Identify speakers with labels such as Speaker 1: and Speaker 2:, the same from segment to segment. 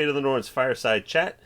Speaker 1: Fate of the Norns Fireside Chat.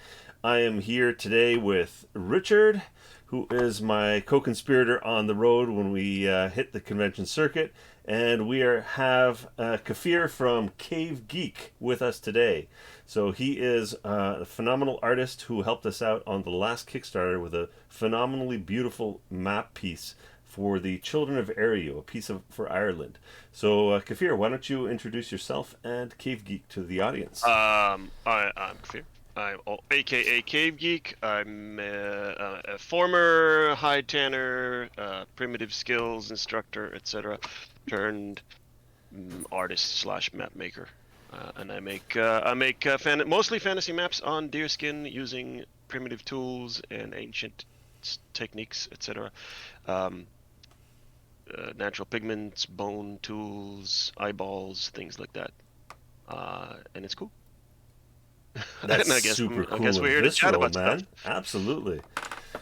Speaker 1: I am here today with Richard, who is my co-conspirator on the road when we hit the convention circuit, and we have Kfir from Cave Geek with us today. So he is a phenomenal artist who helped us out on the last Kickstarter with a phenomenally beautiful map piece for the Children of Aereo, a piece for Ireland. So, Kfir, why don't you introduce yourself and Cave Geek to the audience?
Speaker 2: I'm Kfir. I'm AKA Cave Geek. I'm a former high tanner, primitive skills instructor, etc., turned artist slash map maker, and I make mostly fantasy maps on deerskin using primitive tools and ancient techniques, etc. Natural pigments, bone tools, eyeballs, things like that, and it's cool.
Speaker 1: That's
Speaker 2: I guess,
Speaker 1: super cool.
Speaker 2: I guess we're here
Speaker 1: and
Speaker 2: to chat
Speaker 1: visceral,
Speaker 2: about
Speaker 1: man.
Speaker 2: stuff.
Speaker 1: Absolutely.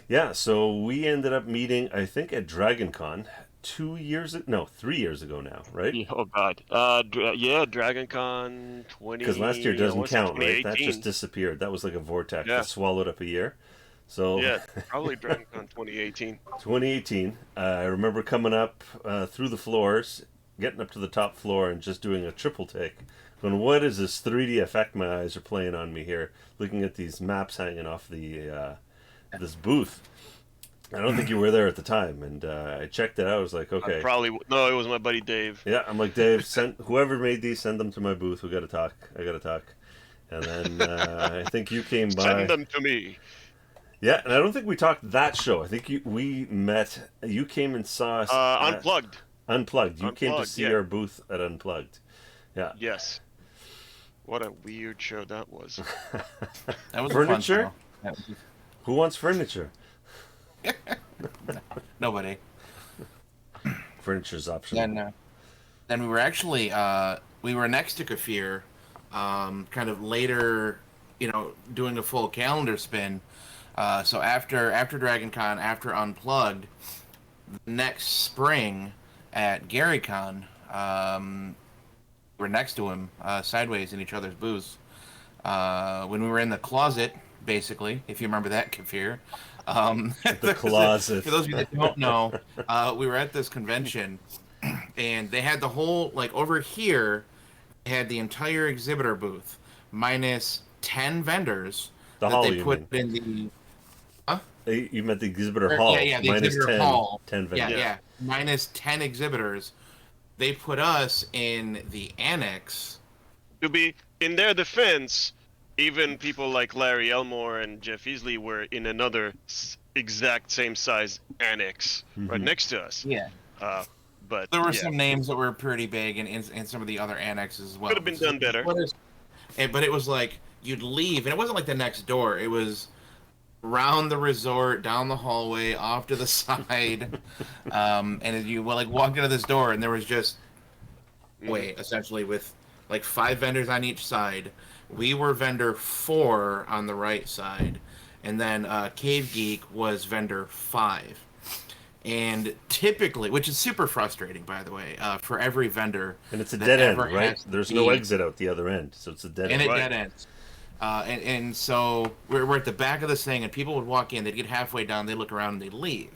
Speaker 1: Yeah, so we ended up meeting, I think, at DragonCon 3 years ago now, right?
Speaker 2: Yeah, oh God. DragonCon 20.
Speaker 1: Because last year doesn't
Speaker 2: What's it,
Speaker 1: count, right? That
Speaker 2: 2018?
Speaker 1: just disappeared. That was like a vortex
Speaker 2: Yeah,
Speaker 1: that swallowed up a year. So
Speaker 2: yeah, probably DragonCon 2018.
Speaker 1: 2018, I remember coming up through the floors, getting up to the top floor, and just doing a triple take. Going, what is this 3D effect my eyes are playing on me here? Looking at these maps hanging off the this booth. I don't think you were there at the time, and I checked it out. I was like, okay,
Speaker 2: No, it was my buddy Dave.
Speaker 1: yeah. I'm like, Dave, send whoever made these, send them to my booth. We got to talk. I got to talk. And then I think you came by.
Speaker 2: Send them to me.
Speaker 1: Yeah, and I don't think we talked that show. I think we met. You came and saw us.
Speaker 2: Unplugged.
Speaker 1: Unplugged. You came to
Speaker 2: Unplugged,
Speaker 1: see
Speaker 2: yeah.
Speaker 1: our booth at Unplugged. Yeah.
Speaker 2: Yes. What a weird show that was.
Speaker 3: That was
Speaker 1: Furniture?
Speaker 3: A fun show.
Speaker 1: Who wants furniture?
Speaker 3: Nobody.
Speaker 1: Furniture's optional.
Speaker 3: Then we were actually we were next to Kfir, kind of later, doing a full calendar spin. So after DragonCon, after Unplugged, next spring at GaryCon, we're next to him, sideways in each other's booths. When we were in the closet, basically, if you remember that, Kfir.
Speaker 1: The closet.
Speaker 3: For those of you that don't know, we were at this convention, and they had the whole, over here, they had the entire exhibitor booth, minus 10 vendors
Speaker 1: The
Speaker 3: that
Speaker 1: hall,
Speaker 3: they
Speaker 1: you
Speaker 3: put
Speaker 1: mean?
Speaker 3: in the...
Speaker 1: You meant the exhibitor hall.
Speaker 3: Yeah, the
Speaker 1: minus
Speaker 3: exhibitor
Speaker 1: 10,
Speaker 3: hall.
Speaker 1: 10 vendors.
Speaker 3: Yeah, minus 10 exhibitors. They put us in the annex.
Speaker 2: To be in their defense, even people like Larry Elmore and Jeff Easley were in another exact same size annex right next to us.
Speaker 3: Yeah.
Speaker 2: But
Speaker 3: There were some names that were pretty big in some of the other annexes as well.
Speaker 2: Could have been done better.
Speaker 3: But it was like, you'd leave, and it wasn't like the next door. It was around the resort, down the hallway, off to the side. And you walked into this door, and there was just essentially with 5 vendors on each side. We were vendor 4 on the right side, and then Cave Geek was vendor 5. And typically, which is super frustrating, by the way, for every vendor.
Speaker 1: And it's a dead end, right? There's no exit out the other end, so it's a dead end.
Speaker 3: And it dead ends. And so we're at the back of this thing, and people would walk in, they'd get halfway down, they'd look around, and they'd leave.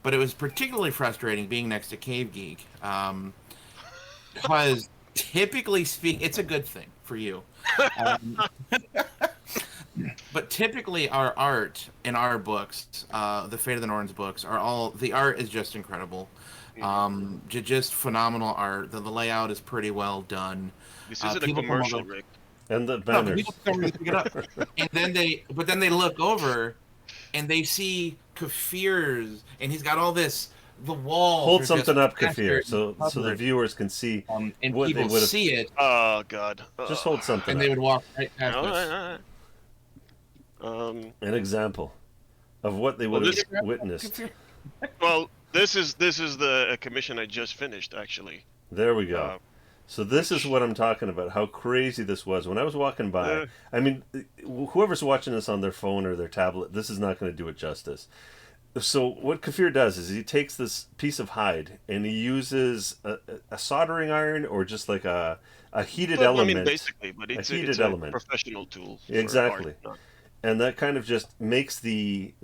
Speaker 3: But it was particularly frustrating being next to Cave Geek, because typically speaking, it's a good thing for you. But typically our art in our books, the Fate of the Norns books, the art is just incredible. Just phenomenal art. The layout is pretty well done.
Speaker 2: This isn't a commercial, Rick.
Speaker 1: And the
Speaker 3: No,
Speaker 1: banners.
Speaker 3: people don't really pick it up. And then they look over, and they see Kfir's, and he's got all this. The walls.
Speaker 1: Hold
Speaker 3: are
Speaker 1: something
Speaker 3: just
Speaker 1: up, Kfir,
Speaker 3: plastered
Speaker 1: so
Speaker 3: and
Speaker 1: the
Speaker 3: covered.
Speaker 1: viewers can see
Speaker 3: And
Speaker 1: what they
Speaker 3: people
Speaker 1: would have.
Speaker 3: see it,
Speaker 2: Oh God.
Speaker 1: Just hold something
Speaker 3: and
Speaker 1: up.
Speaker 3: they would walk right past
Speaker 2: All
Speaker 3: us.
Speaker 2: right.
Speaker 1: An example of what they would
Speaker 2: Well,
Speaker 1: have witnessed.
Speaker 2: Well, this is the commission I just finished, actually.
Speaker 1: There we go. So this is what I'm talking about, how crazy this was. When I was walking by, I mean, whoever's watching this on their phone or their tablet, this is not going to do it justice. So what Kfir does is he takes this piece of hide and he uses a soldering iron or just like a heated
Speaker 2: But I mean,
Speaker 1: element,
Speaker 2: basically, but
Speaker 1: a
Speaker 2: it's
Speaker 1: heated
Speaker 2: a
Speaker 1: element.
Speaker 2: professional tool for art.
Speaker 1: Exactly. And that kind of just makes the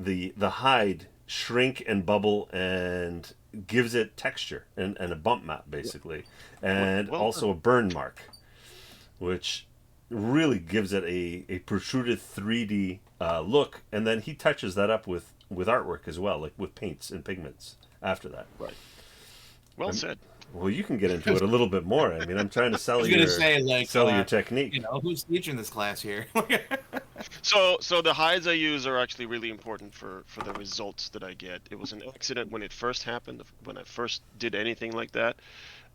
Speaker 1: hide shrink and bubble and gives it texture and a bump map basically, and
Speaker 2: Well
Speaker 1: also a burn mark, which really gives it a protruded 3D look. And then he touches that up with artwork as well, like with paints and pigments after that.
Speaker 2: right. Well said.
Speaker 1: Well, you can get into it a little bit more. I mean, I'm trying to
Speaker 3: I was gonna say, like,
Speaker 1: sell your technique.
Speaker 3: who's teaching this class here?
Speaker 2: So the hides I use are actually really important for the results that I get. It was an accident when it first happened, when I first did anything like that.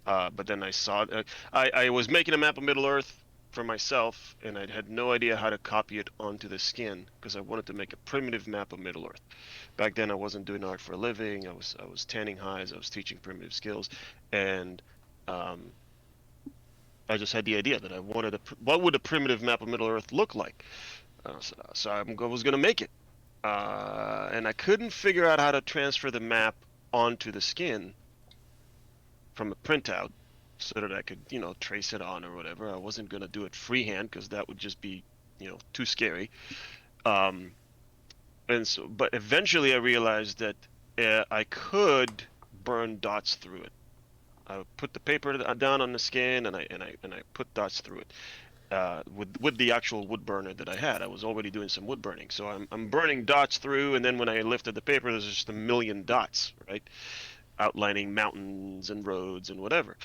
Speaker 2: But then I saw it. I was making a map of Middle Earth for myself, and I had no idea how to copy it onto the skin because I wanted to make a primitive map of Middle Earth. Back then, I wasn't doing art for a living. I was tanning hides. I was teaching primitive skills, and um, I just had the idea that I wanted what would a primitive map of Middle Earth look like? So I was going to make it, and I couldn't figure out how to transfer the map onto the skin from a printout so that I could, trace it on or whatever. I wasn't going to do it freehand because that would just be, too scary. Um, but eventually I realized that I could burn dots through it. I would put the paper down on the skin and I put dots through it. With the actual wood burner that I had, I was already doing some wood burning, so I'm burning dots through, and then when I lifted the paper, there's just a million dots, right, outlining mountains and roads and whatever.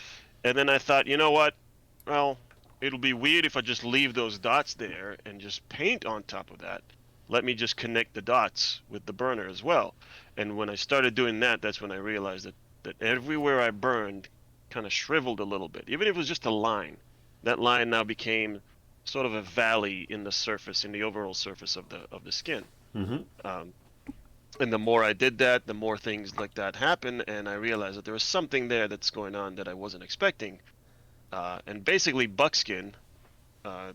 Speaker 2: And then I thought, you know what? Well, it'll be weird if I just leave those dots there and just paint on top of that. Let me just connect the dots with the burner as well. And when I started doing that, that's when I realized that everywhere I burned kind of shriveled a little bit. Even if it was just a line, that line now became sort of a valley in the surface, in the overall surface of the skin.
Speaker 1: Mm-hmm.
Speaker 2: And the more I did that, the more things like that happened, and I realized that there was something there that's going on that I wasn't expecting. And basically, buckskin.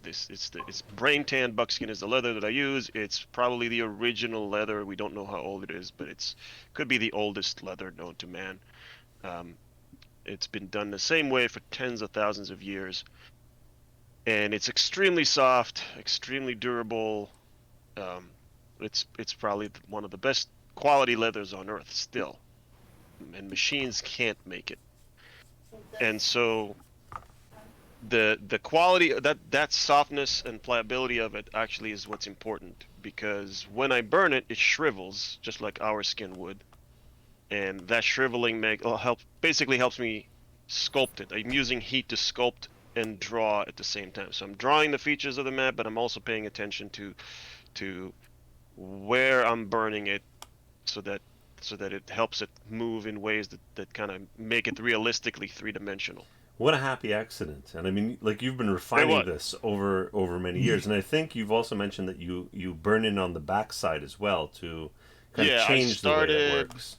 Speaker 2: It's brain tan buckskin is the leather that I use. It's probably the original leather. We don't know how old it is, but could be the oldest leather known to man. Um, it's been done the same way for tens of thousands of years, and it's extremely soft, extremely durable. Um, it's probably one of the best quality leathers on earth still, and machines can't make it. And so the quality that softness and pliability of it actually is what's important, because when I burn it, it shrivels just like our skin would, and that shriveling basically helps me sculpt it. I'm using heat to sculpt and draw at the same time. So I'm drawing the features of the map, but I'm also paying attention to where I'm burning it, so that it helps it move in ways that kind of make it realistically three-dimensional.
Speaker 1: What a happy accident! And I mean, like you've been
Speaker 2: Hey,
Speaker 1: refining
Speaker 2: what?
Speaker 1: this over many years, and I think you've also mentioned that you burn in on the backside as well to kind of
Speaker 2: Yeah, I
Speaker 1: change the way it
Speaker 2: started.
Speaker 1: works.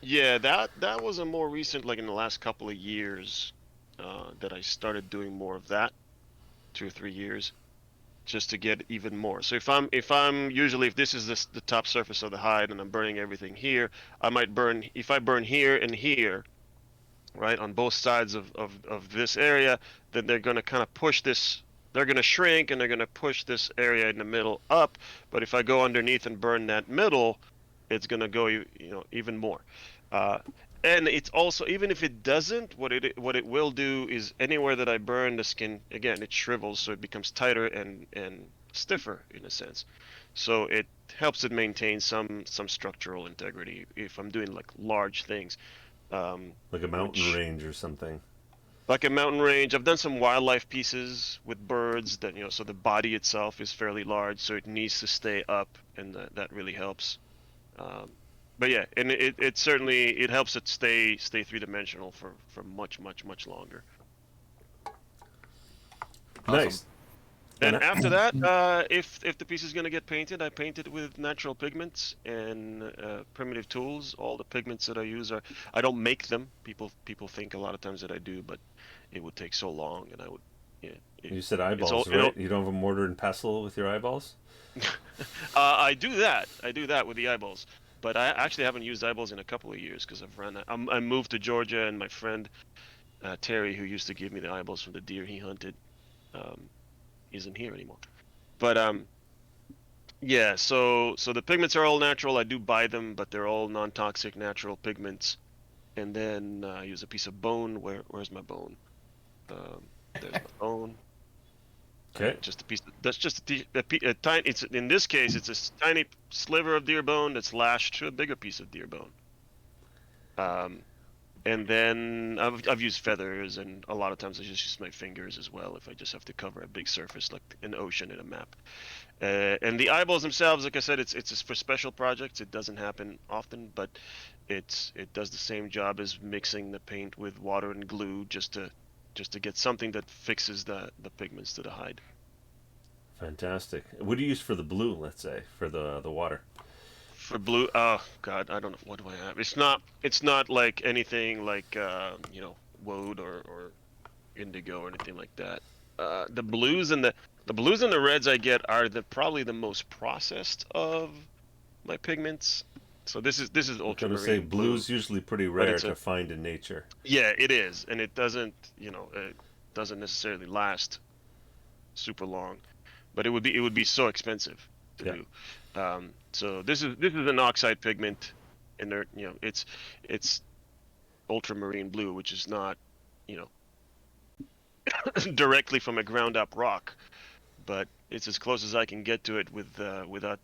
Speaker 2: Yeah, that was a more recent, like in the last couple of years, that I started doing more of that, 2 or 3 years, just to get even more. So if this is the top surface of the hide and I'm burning everything here, I might burn, if I burn here and here, right, on both sides of this area, then they're going to kind of push this, they're going to shrink and they're going to push this area in the middle up. But if I go underneath and burn that middle, it's going to go, even more. Uh, and it's also, even if it doesn't, what it will do is anywhere that I burn the skin, again, it shrivels, so it becomes tighter and stiffer in a sense. So it helps it maintain some structural integrity if I'm doing like large things.
Speaker 1: Like a mountain
Speaker 2: Which,
Speaker 1: range or something.
Speaker 2: like a mountain range, I've done some wildlife pieces with birds that, so the body itself is fairly large, so it needs to stay up, and that really helps. Um, but yeah, and it certainly it helps it stay three-dimensional for much much much longer.
Speaker 3: Awesome.
Speaker 1: Nice. And
Speaker 2: And after that, if the piece is gonna get painted, I paint it with natural pigments and primitive tools. All the pigments that I use I don't make them. People think a lot of times that I do, but it would take so long, and I would, yeah.
Speaker 1: you said
Speaker 2: It's all,
Speaker 1: eyeballs, right? You don't have a mortar and pestle with your eyeballs?
Speaker 2: I do that. I do that with the eyeballs. But I actually haven't used eyeballs in a couple of years because I moved to Georgia, and my friend Terry, who used to give me the eyeballs from the deer he hunted, um, isn't here anymore. But yeah. So the pigments are all natural. I do buy them, but they're all non-toxic, natural pigments. And then I use a piece of bone. Where's my bone? There's my bone.
Speaker 1: Okay.
Speaker 2: Just a piece. That's just a tiny. It's in this case, it's a tiny sliver of deer bone that's lashed to a bigger piece of deer bone. And then I've used feathers, and a lot of times I just use my fingers as well if I just have to cover a big surface like an ocean in a map. And the eyeballs themselves, like I said, it's for special projects. It doesn't happen often, but it does the same job as mixing the paint with water and glue just to get something that fixes the pigments to the hide.
Speaker 1: Fantastic. What do you use for the blue? Let's say for the water.
Speaker 2: For blue, oh God, I don't know. What do I have? It's not like anything like woad or indigo or anything like that. The blues and the reds I get are probably the most processed of my pigments. So this is
Speaker 1: I'm gonna say
Speaker 2: ultramarine blue,
Speaker 1: blue's usually pretty
Speaker 2: but
Speaker 1: rare to find in nature.
Speaker 2: yeah, it is, and it doesn't necessarily last super long, but it would be so expensive to
Speaker 1: Yeah.
Speaker 2: do. So this is an oxide pigment, and it's ultramarine blue, which is not you know directly from a ground up rock, but it's as close as I can get to it without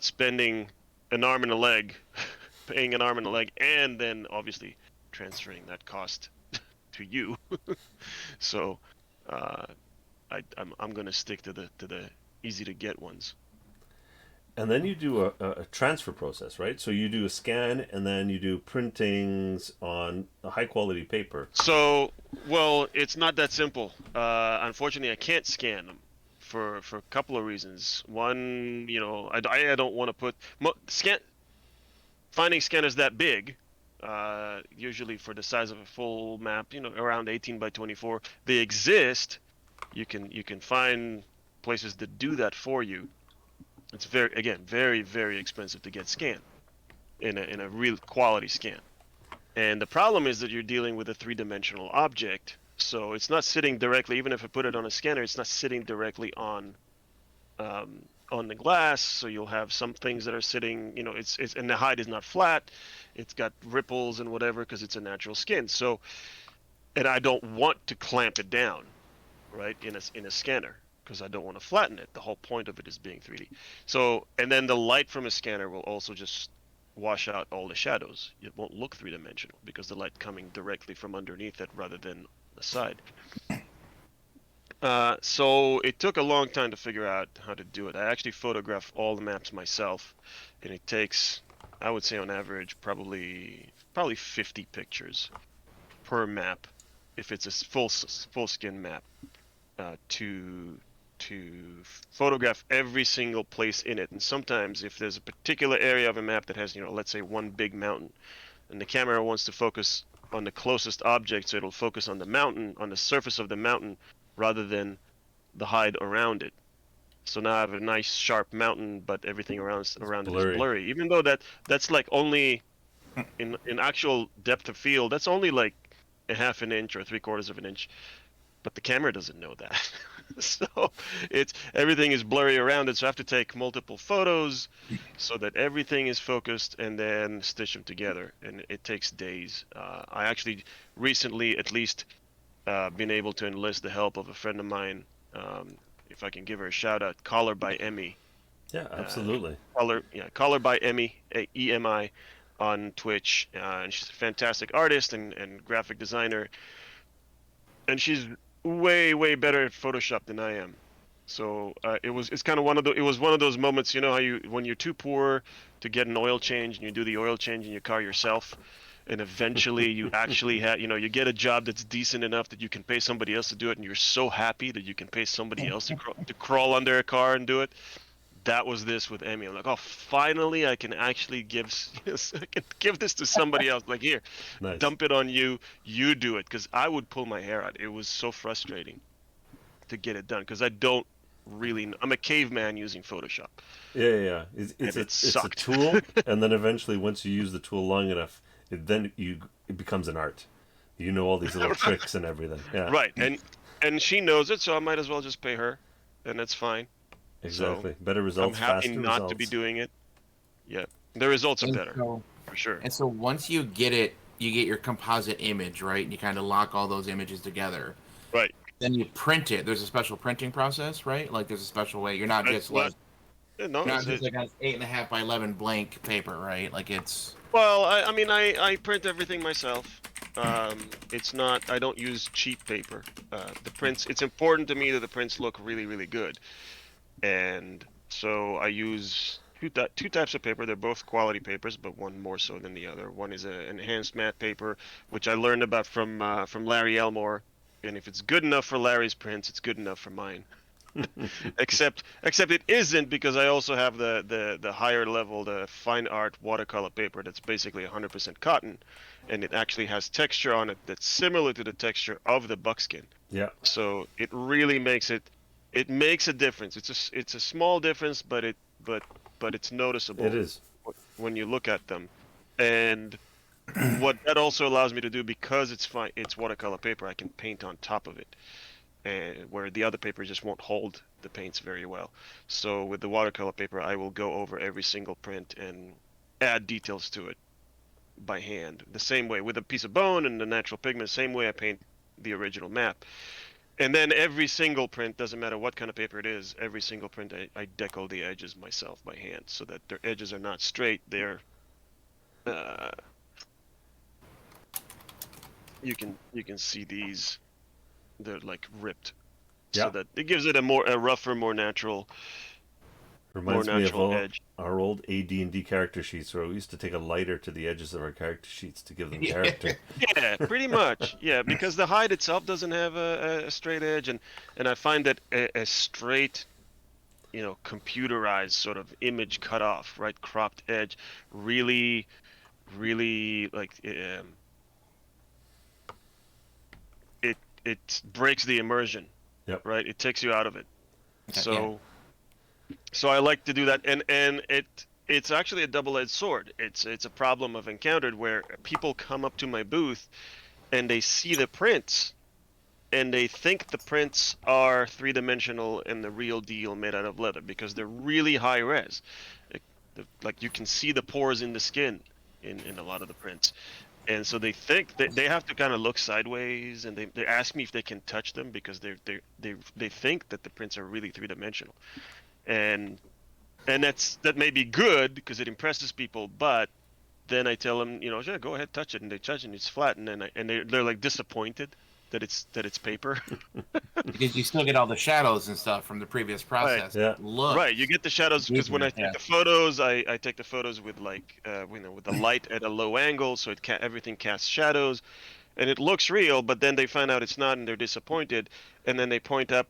Speaker 2: spending an arm and a leg, paying an arm and a leg, and then obviously transferring that cost to you. So uh, I'm gonna stick to the easy to get ones.
Speaker 1: And then you do a transfer process, right? So you do a scan, and then you do printings on a high quality paper.
Speaker 2: So, well, it's not that simple. Unfortunately, I can't scan them for a couple of reasons. One, I don't want to finding scanners that big. Usually for the size of a full map, around 18 by 24, they exist. You can find places that do that for you. It's very, very expensive to get scanned in a real quality scan. And the problem is that you're dealing with a three-dimensional object, so it's not sitting directly. Even if I put it on a scanner, it's not sitting directly on the glass. So you'll have some things that are sitting, it's and the hide is not flat. It's got ripples and whatever because it's a natural skin. So, and I don't want to clamp it down, right, in a scanner because I don't want to flatten it. The whole point of it is being 3D. So, and then the light from a scanner will also just wash out all the shadows. It won't look three-dimensional because the light coming directly from underneath it rather than the side. So it took a long time to figure out how to do it. I actually photograph all the maps myself, and it takes, I would say on average, probably 50 pictures per map if it's a full skin map, to photograph every single place in it. And sometimes if there's a particular area of a map that has, let's say one big mountain, and the camera wants to focus on the closest object, so it'll focus on the mountain, on the surface of the mountain, rather than the hide around it. So now I have a nice sharp mountain, but everything around it is blurry. Even though that's like only in actual depth of field, that's only like a half an inch or 3/4 of an inch. But the camera doesn't know that. So everything is blurry around it. So I have to take multiple photos so that everything is focused and then stitch them together. And it takes days. I actually recently at least been able to enlist the help of a friend of mine. If I can give her a shout out, call her by Emmy.
Speaker 1: Yeah, absolutely.
Speaker 2: Call her by Emmy, EMI, on Twitch. And she's a fantastic artist and graphic designer. And she's way, way better at Photoshop than I am. So it's kind of one of those moments, how when you're too poor to get an oil change and you do the oil change in your car yourself, and eventually you actually have, you get a job that's decent enough that you can pay somebody else to do it, and you're so happy that you can pay somebody else to crawl under a car and do it. That was this with Emmy. I'm like, oh, finally I can actually I can give this to somebody else. Like, here,
Speaker 1: Nice.
Speaker 2: dump it on you. You do it, because I would pull my hair out. It was so frustrating to get it done because I don't really. I'm a caveman using Photoshop.
Speaker 1: Yeah.
Speaker 2: And it
Speaker 1: It's a
Speaker 2: sucked.
Speaker 1: tool, and then eventually, once you use the tool long enough, it becomes an art. You know all these little tricks and everything. Yeah,
Speaker 2: Right, and she knows it, so I might as well just pay her, and that's fine. So
Speaker 1: exactly. Better
Speaker 2: I'm
Speaker 1: results,
Speaker 2: happy
Speaker 1: faster
Speaker 2: not to be
Speaker 1: results.
Speaker 2: doing it. Yeah, the results are
Speaker 3: And
Speaker 2: better
Speaker 3: so,
Speaker 2: for sure.
Speaker 3: and so once you get it, you get your composite image, right? And you kind of lock all those images together.
Speaker 2: Right.
Speaker 3: Then you print it. There's a special printing process, right? Like there's a special way. You're not
Speaker 2: It's
Speaker 3: just
Speaker 2: not.
Speaker 3: like
Speaker 2: No,
Speaker 3: you're not just like on 8.5 by 11 blank paper, right? Like it's
Speaker 2: well, I mean, I print everything myself. It's not. I don't use cheap paper. The prints. It's important to me that the prints look really, really good, and so I use two types of paper. They're both quality papers, but one more so than the other. One is an enhanced matte paper, which I learned about from Larry Elmore. And if it's good enough for Larry's prints, it's good enough for mine. Except it isn't, because I also have the higher level, the fine art watercolor paper that's basically 100% cotton, and it actually has texture on it that's similar to the texture of the buckskin.
Speaker 1: Yeah,
Speaker 2: So it really makes a difference. It's a small difference, but it's
Speaker 1: it
Speaker 2: noticeable
Speaker 1: is.
Speaker 2: when you look at them. And what that also allows me to do, because it's watercolor paper, I can paint on top of it, and where the other paper just won't hold the paints very well. So with the watercolor paper, I will go over every single print and add details to it by hand. The same way with a piece of bone and the natural pigment, same way I paint the original map. And then every single print, doesn't matter what kind of paper it is, every single print I deco the edges myself by hand, so that their edges are not straight. They're uh, you can see these, they're like ripped, so
Speaker 1: Yeah,
Speaker 2: that it gives it a rougher, more
Speaker 1: reminds me of
Speaker 2: natural edge.
Speaker 1: our old AD&D character sheets where we used to take a lighter to the edges of our character sheets to give them
Speaker 3: yeah.
Speaker 1: character.
Speaker 2: Yeah, pretty much. Yeah, because the hide itself doesn't have a straight edge, and I find that a straight, computerized sort of image cut off, right, cropped edge, really, really like it breaks the immersion,
Speaker 1: Yep.
Speaker 2: right? It takes you out of it.
Speaker 3: Okay, yeah.
Speaker 2: So I like to do that, and it's actually a double-edged sword. It's a problem I've encountered where people come up to my booth and they see the prints and they think the prints are three-dimensional and the real deal made out of leather, because they're really high res. Like you can see the pores in the skin in a lot of the prints. And so they think that they have to kind of look sideways, and they ask me if they can touch them, because they think that the prints are really three-dimensional. And that may be good because it impresses people, but then I tell them, sure, go ahead, touch it, and they touch it, and it's flat, and then they're like disappointed that it's paper.
Speaker 3: Because you still get all the shadows and stuff from the previous
Speaker 2: Right.
Speaker 3: process.
Speaker 1: Yeah.
Speaker 3: Look.
Speaker 2: Right, you get the shadows because when I take
Speaker 3: Yeah.
Speaker 2: the photos, I take the photos with with the light at a low angle, so everything casts shadows, and it looks real. But then they find out it's not, and they're disappointed, and then they point up,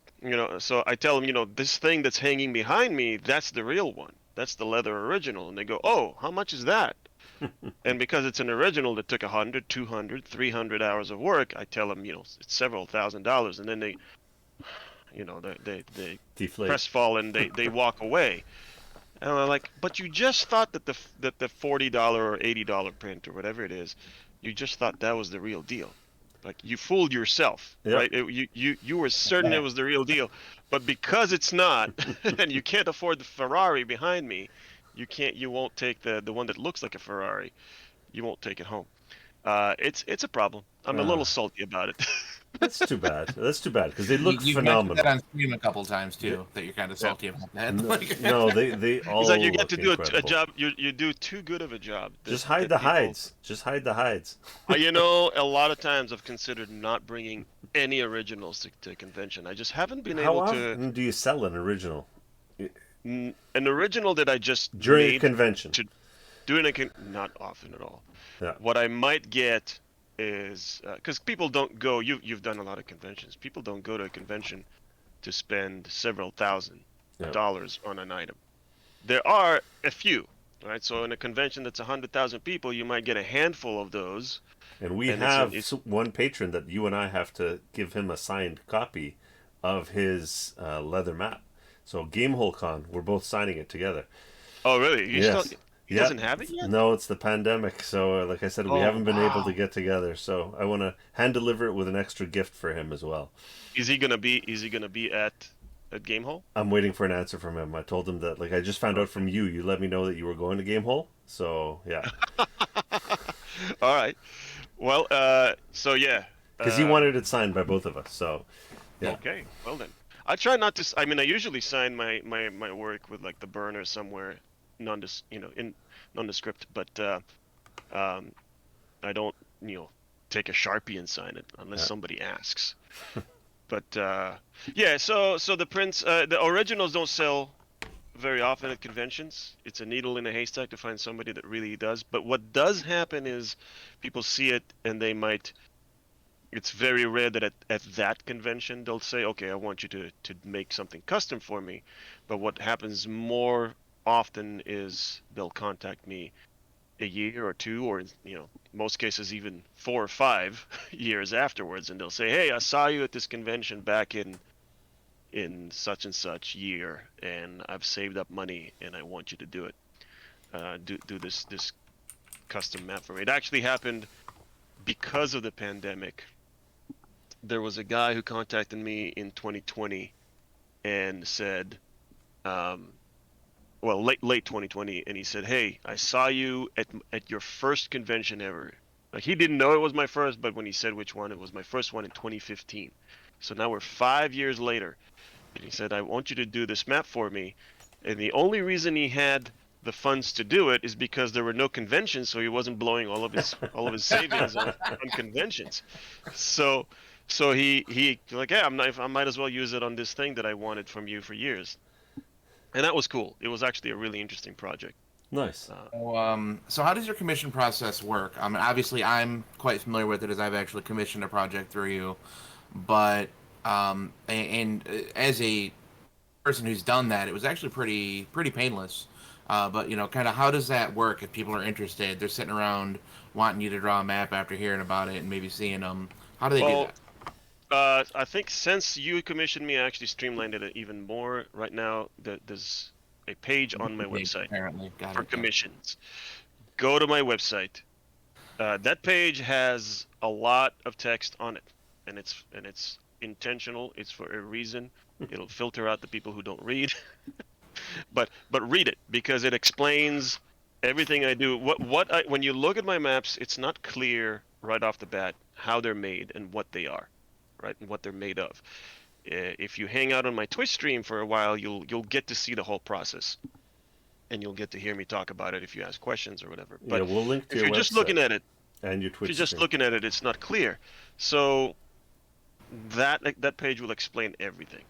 Speaker 2: So I tell them, this thing that's hanging behind me, that's the real one, that's the leather original, and they go, oh, how much is that? And because it's an original that took 100, 200, 300 hours of work, I tell them, it's several $1,000s, and then they
Speaker 1: Deflate.
Speaker 2: crestfallen, they walk away. And I'm like, but you just thought that the $40 or $80 print or whatever it is, you just thought that was the real deal. Like, you fooled yourself,
Speaker 1: Yep.
Speaker 2: right? You were certain it was the real deal, but because it's not, and you can't afford the Ferrari behind me, you won't take the one that looks like a Ferrari. You won't take it home. It's a problem. I'm a little
Speaker 1: Ah,
Speaker 2: salty about it.
Speaker 1: that's too bad. That's too bad because they look
Speaker 3: You've mentioned that
Speaker 1: phenomenal.
Speaker 3: on stream a couple times too, that you're kind of salty about that.
Speaker 1: No,
Speaker 3: Like,
Speaker 1: no, they all
Speaker 2: It's like you get
Speaker 1: look
Speaker 2: to do a
Speaker 1: incredible.
Speaker 2: job. You do too good of a job.
Speaker 1: Just hide the hides. Just hide the hides.
Speaker 2: A lot of times I've considered not bringing any originals to convention. I just haven't been
Speaker 1: How
Speaker 2: able to.
Speaker 1: often do you sell an original
Speaker 2: An original that I just
Speaker 1: during a
Speaker 2: made
Speaker 1: convention?
Speaker 2: to doing a not often at all.
Speaker 1: Yeah.
Speaker 2: What I might get is because people don't go. You've done a lot of conventions. People don't go to a convention to spend several thousand
Speaker 1: Yeah.
Speaker 2: dollars on an item. There are a few, right? So in a convention that's 100,000 people, you might get a handful of those.
Speaker 1: And we
Speaker 2: And
Speaker 1: have
Speaker 2: it's
Speaker 1: one patron that you and I have to give him a signed copy of his leather map. So Gamehole Con, we're both signing it together.
Speaker 2: Oh, really?
Speaker 1: Yes.
Speaker 2: He
Speaker 1: Yeah.
Speaker 2: doesn't have it yet?
Speaker 1: No, it's the pandemic. So, like I said, we
Speaker 2: Oh,
Speaker 1: haven't been able to
Speaker 2: wow.
Speaker 1: get together. So I want to hand deliver it with an extra gift for him as well.
Speaker 2: Is he gonna be at Gamehole?
Speaker 1: I'm waiting for an answer from him. I told him that, like, I just found out
Speaker 2: Okay.
Speaker 1: from you. You let me know that you were going to Gamehole. So, yeah.
Speaker 2: All right. Well, so yeah.
Speaker 1: Because he wanted it signed by both of us. So, yeah.
Speaker 2: Okay. Well then, I try not to. I mean, I usually sign my work with like the burner somewhere, in nondescript. But um, I don't, take a Sharpie and sign it unless
Speaker 1: Yeah.
Speaker 2: somebody asks. But yeah. So the originals don't sell very often at conventions. It's a needle in a haystack to find somebody that really does. But what does happen is people see it and they might. It's very rare that at that convention they'll say, okay, I want you to make something custom for me. But what happens more often is they'll contact me a year or two, or most cases even 4 or 5 years afterwards, and they'll say, hey, I saw you at this convention back in such and such year, and I've saved up money, and I want you to do it. Do this custom map for me. It actually happened because of the pandemic. There was a guy who contacted me in 2020 and said, um, well, late 2020, and he said, "Hey, I saw you at your first convention ever." Like he didn't know it was my first, but when he said which one, it was my first one in 2015. So now we're 5 years later, and he said, "I want you to do this map for me." And the only reason he had the funds to do it is because there were no conventions, so he wasn't blowing all of his savings on conventions. So he like, yeah, I might as well use it on this thing that I wanted from you for years, and that was cool. It was actually a really interesting project.
Speaker 1: Nice.
Speaker 2: Uh,
Speaker 3: So how does your commission process work? I mean, obviously, I'm quite familiar with it as I've actually commissioned a project through you, but as a person who's done that, it was actually pretty painless. But kind of how does that work if people are interested? They're sitting around wanting you to draw a map after hearing about it and maybe seeing them. How do they do
Speaker 2: well,
Speaker 3: that?
Speaker 2: I think since you commissioned me, I actually streamlined it even more. Right now, there's a page on my
Speaker 3: Okay,
Speaker 2: website
Speaker 3: apparently, got
Speaker 2: for
Speaker 3: it. Yeah.
Speaker 2: commissions. Go to my website. That page has a lot of text on it, and it's intentional. It's for a reason. It'll filter out the people who don't read, but read it because it explains everything I do. When you look at my maps, it's not clear right off the bat how they're made and what they are, right, and what they're made of. If you hang out on my Twitch stream for a while, you'll get to see the whole process, and you'll get to hear me talk about it if you ask questions or whatever.
Speaker 1: Yeah,
Speaker 2: But
Speaker 1: we'll link to
Speaker 2: if
Speaker 1: your
Speaker 2: you're just
Speaker 1: website
Speaker 2: looking at it,
Speaker 1: and your
Speaker 2: if you're
Speaker 1: Twitch
Speaker 2: just
Speaker 1: stream.
Speaker 2: looking at it, it's not clear. So that page will explain everything.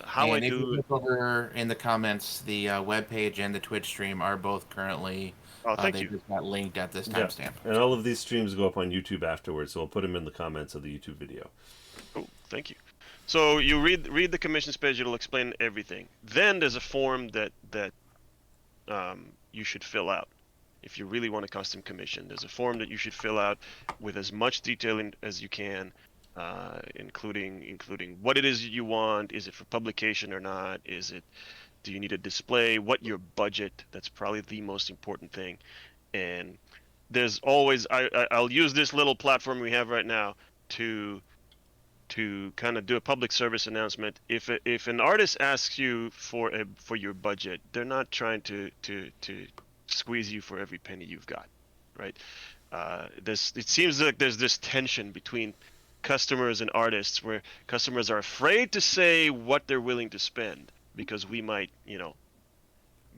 Speaker 2: How I
Speaker 3: And if you
Speaker 2: do it.
Speaker 3: look over in the comments, the web page and the Twitch stream are both currently.
Speaker 2: Oh, thank
Speaker 3: They
Speaker 2: you.
Speaker 3: just got linked at this
Speaker 1: Yeah.
Speaker 3: timestamp.
Speaker 1: And all of these streams go up on YouTube afterwards, so we'll put them in the comments of the YouTube video.
Speaker 2: Oh, thank you. So you read the commissions page. It'll explain everything. Then there's a form that you should fill out if you really want a custom commission. There's a form that you should fill out with as much detail as you can, including what it is you want. Is it for publication or not? Do you need a display? What your budget? That's probably the most important thing. And there's always I'll use this little platform we have right now to kind of do a public service announcement. If an artist asks you for your budget, they're not trying to squeeze you for every penny you've got, right? It seems like there's this tension between customers and artists where customers are afraid to say what they're willing to spend because we might,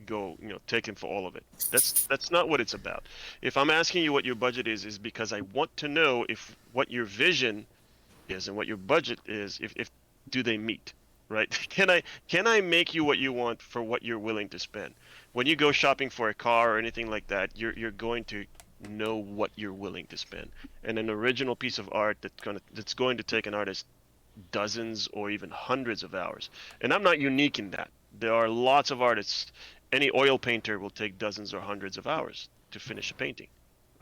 Speaker 2: go, take them for all of it. That's not what it's about. If I'm asking you what your budget is because I want to know if what your vision is and what your budget is, if do they meet, right? Can I make you what you want for what you're willing to spend? When you go shopping for a car or anything like that, you're going to know what you're willing to spend. And an original piece of art that's going to take an artist dozens or even hundreds of hours. And I'm not unique in that. There are lots of artists. Any oil painter will take dozens or hundreds of hours to finish a painting,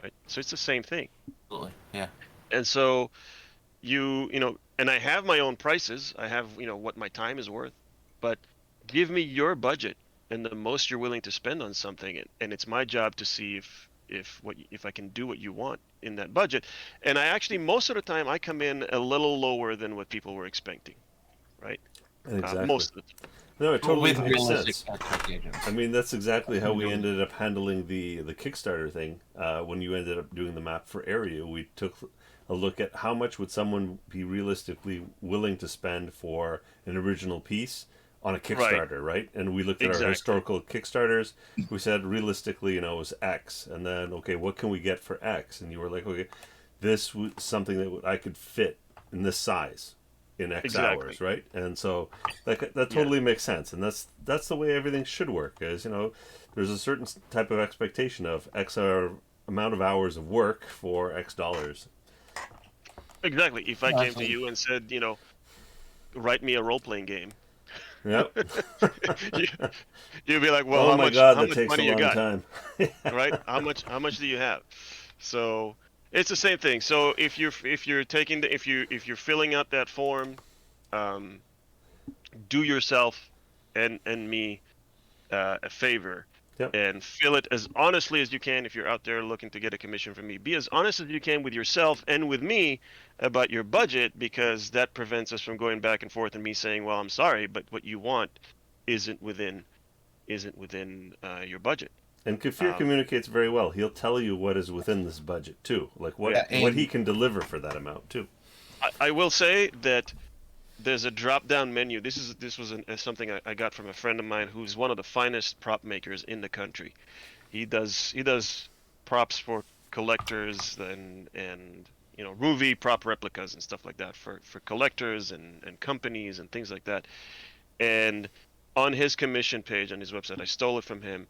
Speaker 2: right? So it's the same thing.
Speaker 3: Absolutely. Yeah.
Speaker 2: And so and I have my own prices. I have, what my time is worth, but give me your budget and the most you're willing to spend on something, and it's my job to see if I can do what you want in that budget. And I actually, most of the time, I come in a little lower than what people were expecting, right?
Speaker 1: Exactly.
Speaker 2: Most of the time.
Speaker 1: No, it totally
Speaker 3: With
Speaker 1: makes
Speaker 3: realistic
Speaker 1: sense.
Speaker 3: expectations.
Speaker 1: I mean, that's exactly how we ended up handling the Kickstarter thing. When you ended up doing the map for area, we took a look at how much would someone be realistically willing to spend for an original piece on a Kickstarter, right? And we looked at our
Speaker 2: Exactly.
Speaker 1: historical Kickstarters. We said realistically, it was X, and then okay, what can we get for X? And you were like, okay, this was something that I could fit in this size in X
Speaker 2: Exactly.
Speaker 1: hours, right? And so that totally makes sense, and that's the way everything should work. Is there's a certain type of expectation of X amount of hours of work for X dollars.
Speaker 2: Exactly. If I came to you and said, write me a role-playing game,
Speaker 1: Yep.
Speaker 2: you'd be like, well,
Speaker 1: Oh
Speaker 2: how
Speaker 1: my
Speaker 2: much,
Speaker 1: God,
Speaker 2: how
Speaker 1: that
Speaker 2: much
Speaker 1: takes
Speaker 2: money
Speaker 1: a
Speaker 2: you
Speaker 1: long
Speaker 2: got,
Speaker 1: time.
Speaker 2: right? How much do you have? So it's the same thing. So if you're taking if you're filling out that form, um, do yourself and me a favor.
Speaker 1: Yep.
Speaker 2: And fill it as honestly as you can. If you're out there looking to get a commission from me, be as honest as you can with yourself and with me about your budget, because that prevents us from going back and forth and me saying, well, I'm sorry, but what you want isn't within your budget.
Speaker 1: And Kfir communicates very well. He'll tell you what is within this budget too, like what he can deliver for that amount too.
Speaker 2: I will say that there's a drop-down menu. This was something I got from a friend of mine who's one of the finest prop makers in the country. He does props for collectors and movie prop replicas and stuff like that for collectors and companies and things like that. And on his commission page on his website, I stole it from him.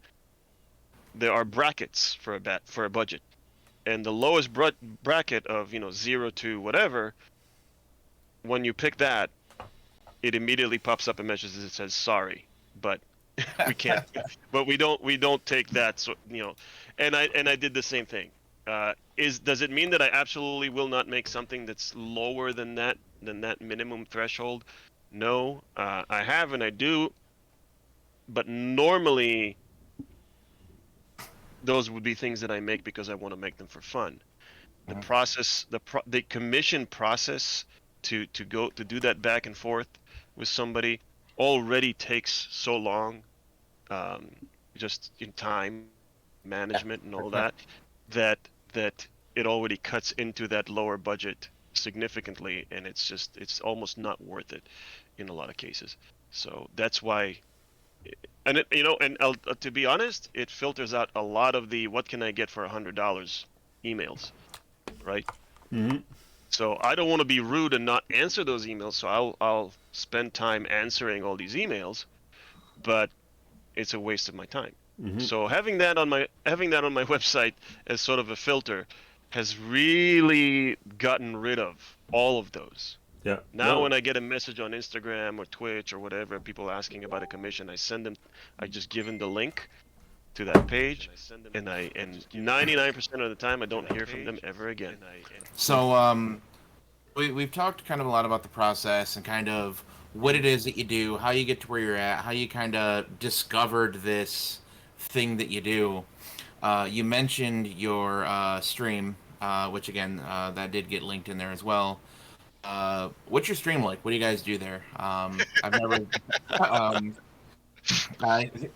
Speaker 2: There are brackets for a budget, and the lowest bracket of 0 to whatever. When you pick that, it immediately pops up a message that says sorry, but we can't. But we don't take that. So and I did the same thing. Does it mean that I absolutely will not make something that's lower than that minimum threshold? No, I have and I do. But normally, those would be things that I make because I want to make them for fun. The process, the commission process to do that back and forth with somebody already takes so long, just in time management and all that it already cuts into that lower budget significantly, and it's almost not worth it in a lot of cases. So that's why, and to be honest, it filters out a lot of the what can I get for $100 emails, right?
Speaker 1: Mm-hmm.
Speaker 2: So I don't want to be rude and not answer those emails, so I'll spend time answering all these emails, but it's a waste of my time.
Speaker 1: Mm-hmm.
Speaker 2: So having that on my website as sort of a filter has really gotten rid of all of those.
Speaker 1: Yeah.
Speaker 2: Now when I get a message on Instagram or Twitch or whatever, people asking about a commission, I just give them the link to that page, and 99% of the time I don't hear from them ever again.
Speaker 3: So we've talked kind of a lot about the process and kind of what it is that you do, how you get to where you're at, how you kind of discovered this thing that you do. You mentioned your stream, which again that did get linked in there as well. What's your stream like? What do you guys do there? I've never.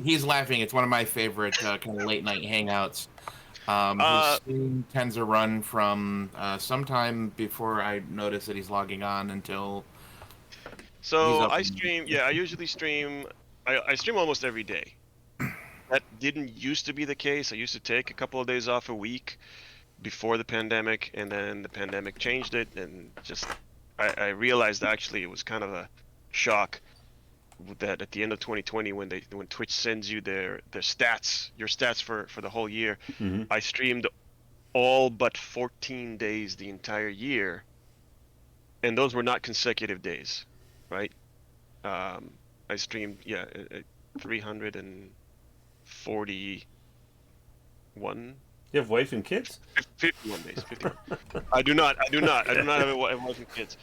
Speaker 3: He's laughing. It's one of my favorite kind of late night hangouts. His stream tends to run from sometime before I notice that he's logging on until.
Speaker 2: So I stream. Yeah, I usually stream. I stream almost every day. That didn't used to be the case. I used to take a couple of days off a week before the pandemic, and then the pandemic changed it, and just I realized actually it was kind of a shock that at the end of 2020 when Twitch sends you their stats, your stats for the whole year,
Speaker 1: Mm-hmm.
Speaker 2: I streamed all but 14 days the entire year, and those were not consecutive days, right? I streamed 341.
Speaker 1: You have wife and kids?
Speaker 2: 51 days. 51. I do not have a wife and kids.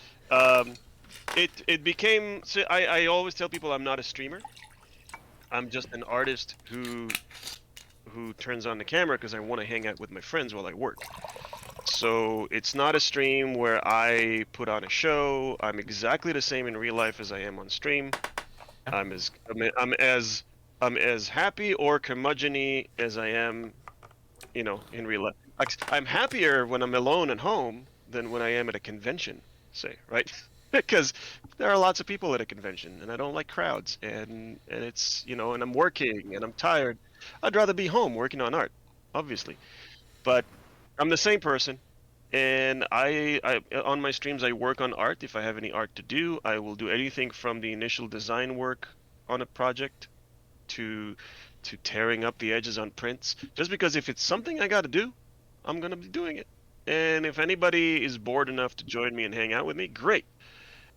Speaker 2: It became. So I always tell people I'm not a streamer. I'm just an artist who turns on the camera because I want to hang out with my friends while I work. So it's not a stream where I put on a show. I'm exactly the same in real life as I am on stream. I'm as happy or curmudgeon-y as I am, in real life. I'm happier when I'm alone at home than when I am at a convention, say, right? Because there are lots of people at a convention, and I don't like crowds, and it's, and I'm working and I'm tired. I'd rather be home working on art, obviously. But I'm the same person, and I on my streams I work on art. If I have any art to do, I will do anything from the initial design work on a project to tearing up the edges on prints. Just because if it's something I got to do, I'm gonna be doing it. And if anybody is bored enough to join me and hang out with me, great.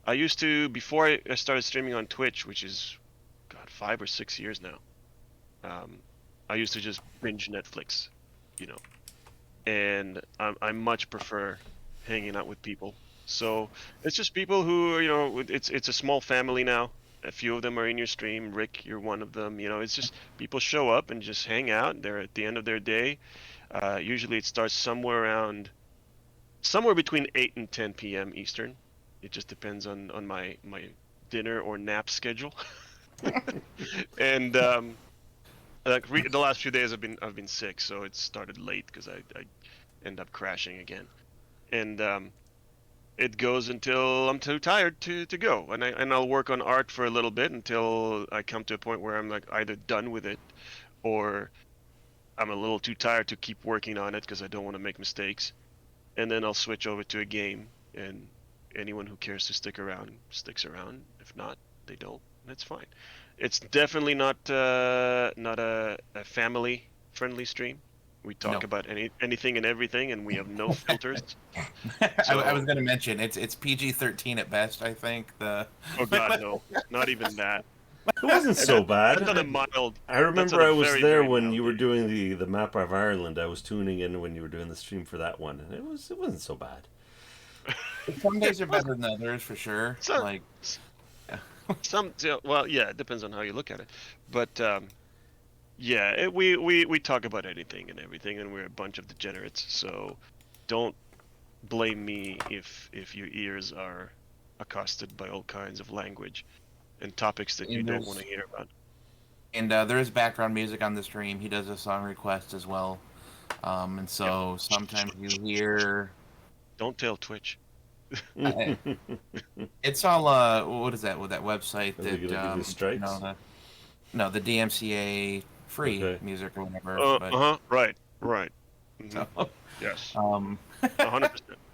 Speaker 2: I used to, before I started streaming on Twitch, which is, God, 5 or 6 years now. I used to just binge Netflix, you know, and I much prefer hanging out with people. So it's just people who, it's a small family now. A few of them are in your stream. Rick, you're one of them. It's just people show up and just hang out. They're at the end of their day. Usually it starts somewhere between 8 and 10 p.m. Eastern. It just depends on my dinner or nap schedule. And the last few days I've been sick, so it started late because I end up crashing again. And it goes until I'm too tired to go, and I'll work on art for a little bit until I come to a point where I'm like either done with it, or I'm a little too tired to keep working on it because I don't want to make mistakes. And then I'll switch over to a game, and anyone who cares to stick around sticks around. If not, they don't. That's fine. It's definitely not a family friendly stream. We
Speaker 3: No.
Speaker 2: talk about anything and everything, and we have no filters.
Speaker 3: I was going to mention it's PG-13 at best. I think
Speaker 2: Oh God, no, not even that.
Speaker 1: It wasn't so bad.
Speaker 2: That's on a mild.
Speaker 1: I remember I was there when you were doing the map of Ireland. I was tuning in when you were doing the stream for that one, and it wasn't so bad.
Speaker 3: Some days are better than others for sure.
Speaker 2: Well, yeah, it depends on how you look at it, but yeah, we talk about anything and everything, and we're a bunch of degenerates. So don't blame me if your ears are accosted by all kinds of language and topics that you don't want to hear about.
Speaker 3: And there is background music on the stream. He does a song request as well, and so sometimes you hear.
Speaker 2: Don't tell Twitch.
Speaker 3: It's all what is that with that website
Speaker 1: Are they gonna give you strikes?
Speaker 3: The DMCA free music or whatever.
Speaker 2: Right. Mm-hmm.
Speaker 3: So,
Speaker 2: yes. 100%.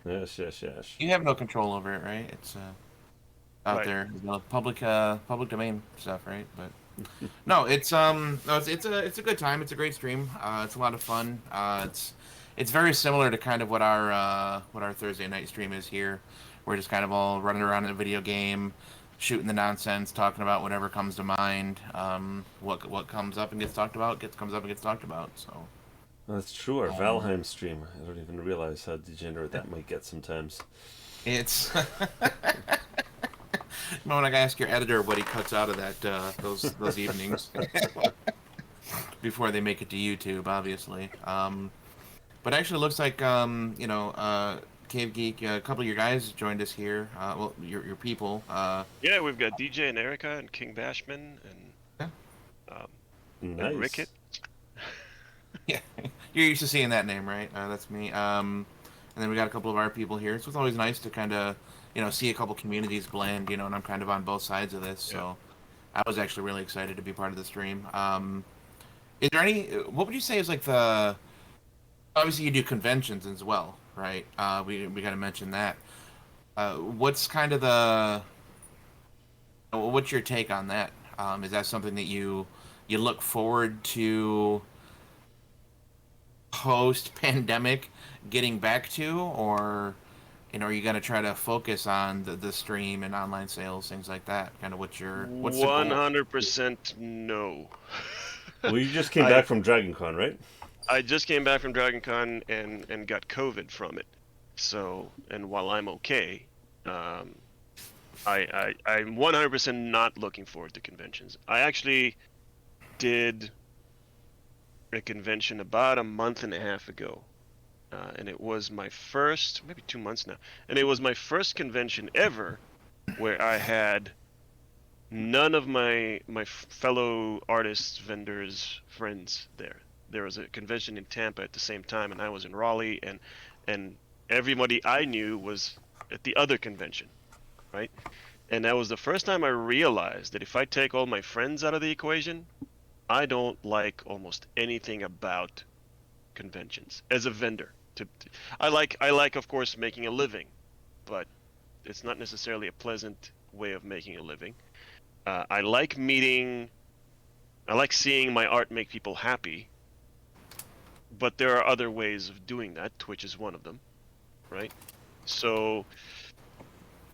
Speaker 1: Yes.
Speaker 3: You have no control over it, right? It's out
Speaker 2: Right.
Speaker 3: there, public domain stuff, right? But no, it's a good time. It's a great stream. It's a lot of fun. It's very similar to kind of what our Thursday night stream is here. We're just kind of all running around in a video game, shooting the nonsense, talking about whatever comes to mind. What comes up and gets talked about comes up and gets talked about. So
Speaker 1: that's true. Our Valheim stream. I don't even realize how degenerate that might get sometimes.
Speaker 3: It's. When I ask your editor what he cuts out of that those evenings before they make it to YouTube, obviously. But actually, it looks like Cave Geek, a couple of your guys joined us here. Well, your people.
Speaker 2: Yeah, we've got DJ and Erica and King Bashman and
Speaker 1: Nice.
Speaker 2: and Rickett.
Speaker 3: Yeah, you're used to seeing that name, right? That's me. And then we got a couple of our people here. So it's always nice to kind of see a couple communities blend. And I'm kind of on both sides of this. So I was actually really excited to be part of the stream. Is there what would you say is like obviously you do conventions as well, right? We got to mention that. What's kind of what's your take on that? Is that something that you look forward to post-pandemic getting back to, or are you going to try to focus on the stream and online sales, things like that? Kind of what's the goal?
Speaker 2: 100% no.
Speaker 1: Well, you just came back from DragonCon, right? I
Speaker 2: just came back from DragonCon and got COVID from it. So, and while I'm okay, I'm 100% not looking forward to conventions. I actually did a convention about a month and a half ago, and it was my first, maybe 2 months now, and it was my first convention ever where I had none of my fellow artists, vendors, friends there. There was a convention in Tampa at the same time, and I was in Raleigh, and everybody I knew was at the other convention, right? And that was the first time I realized that if I take all my friends out of the equation, I don't like almost anything about conventions as a vendor. I like, of course, making a living, but it's not necessarily a pleasant way of making a living. I like seeing my art make people happy, but there are other ways of doing that. Twitch is one of them, right? So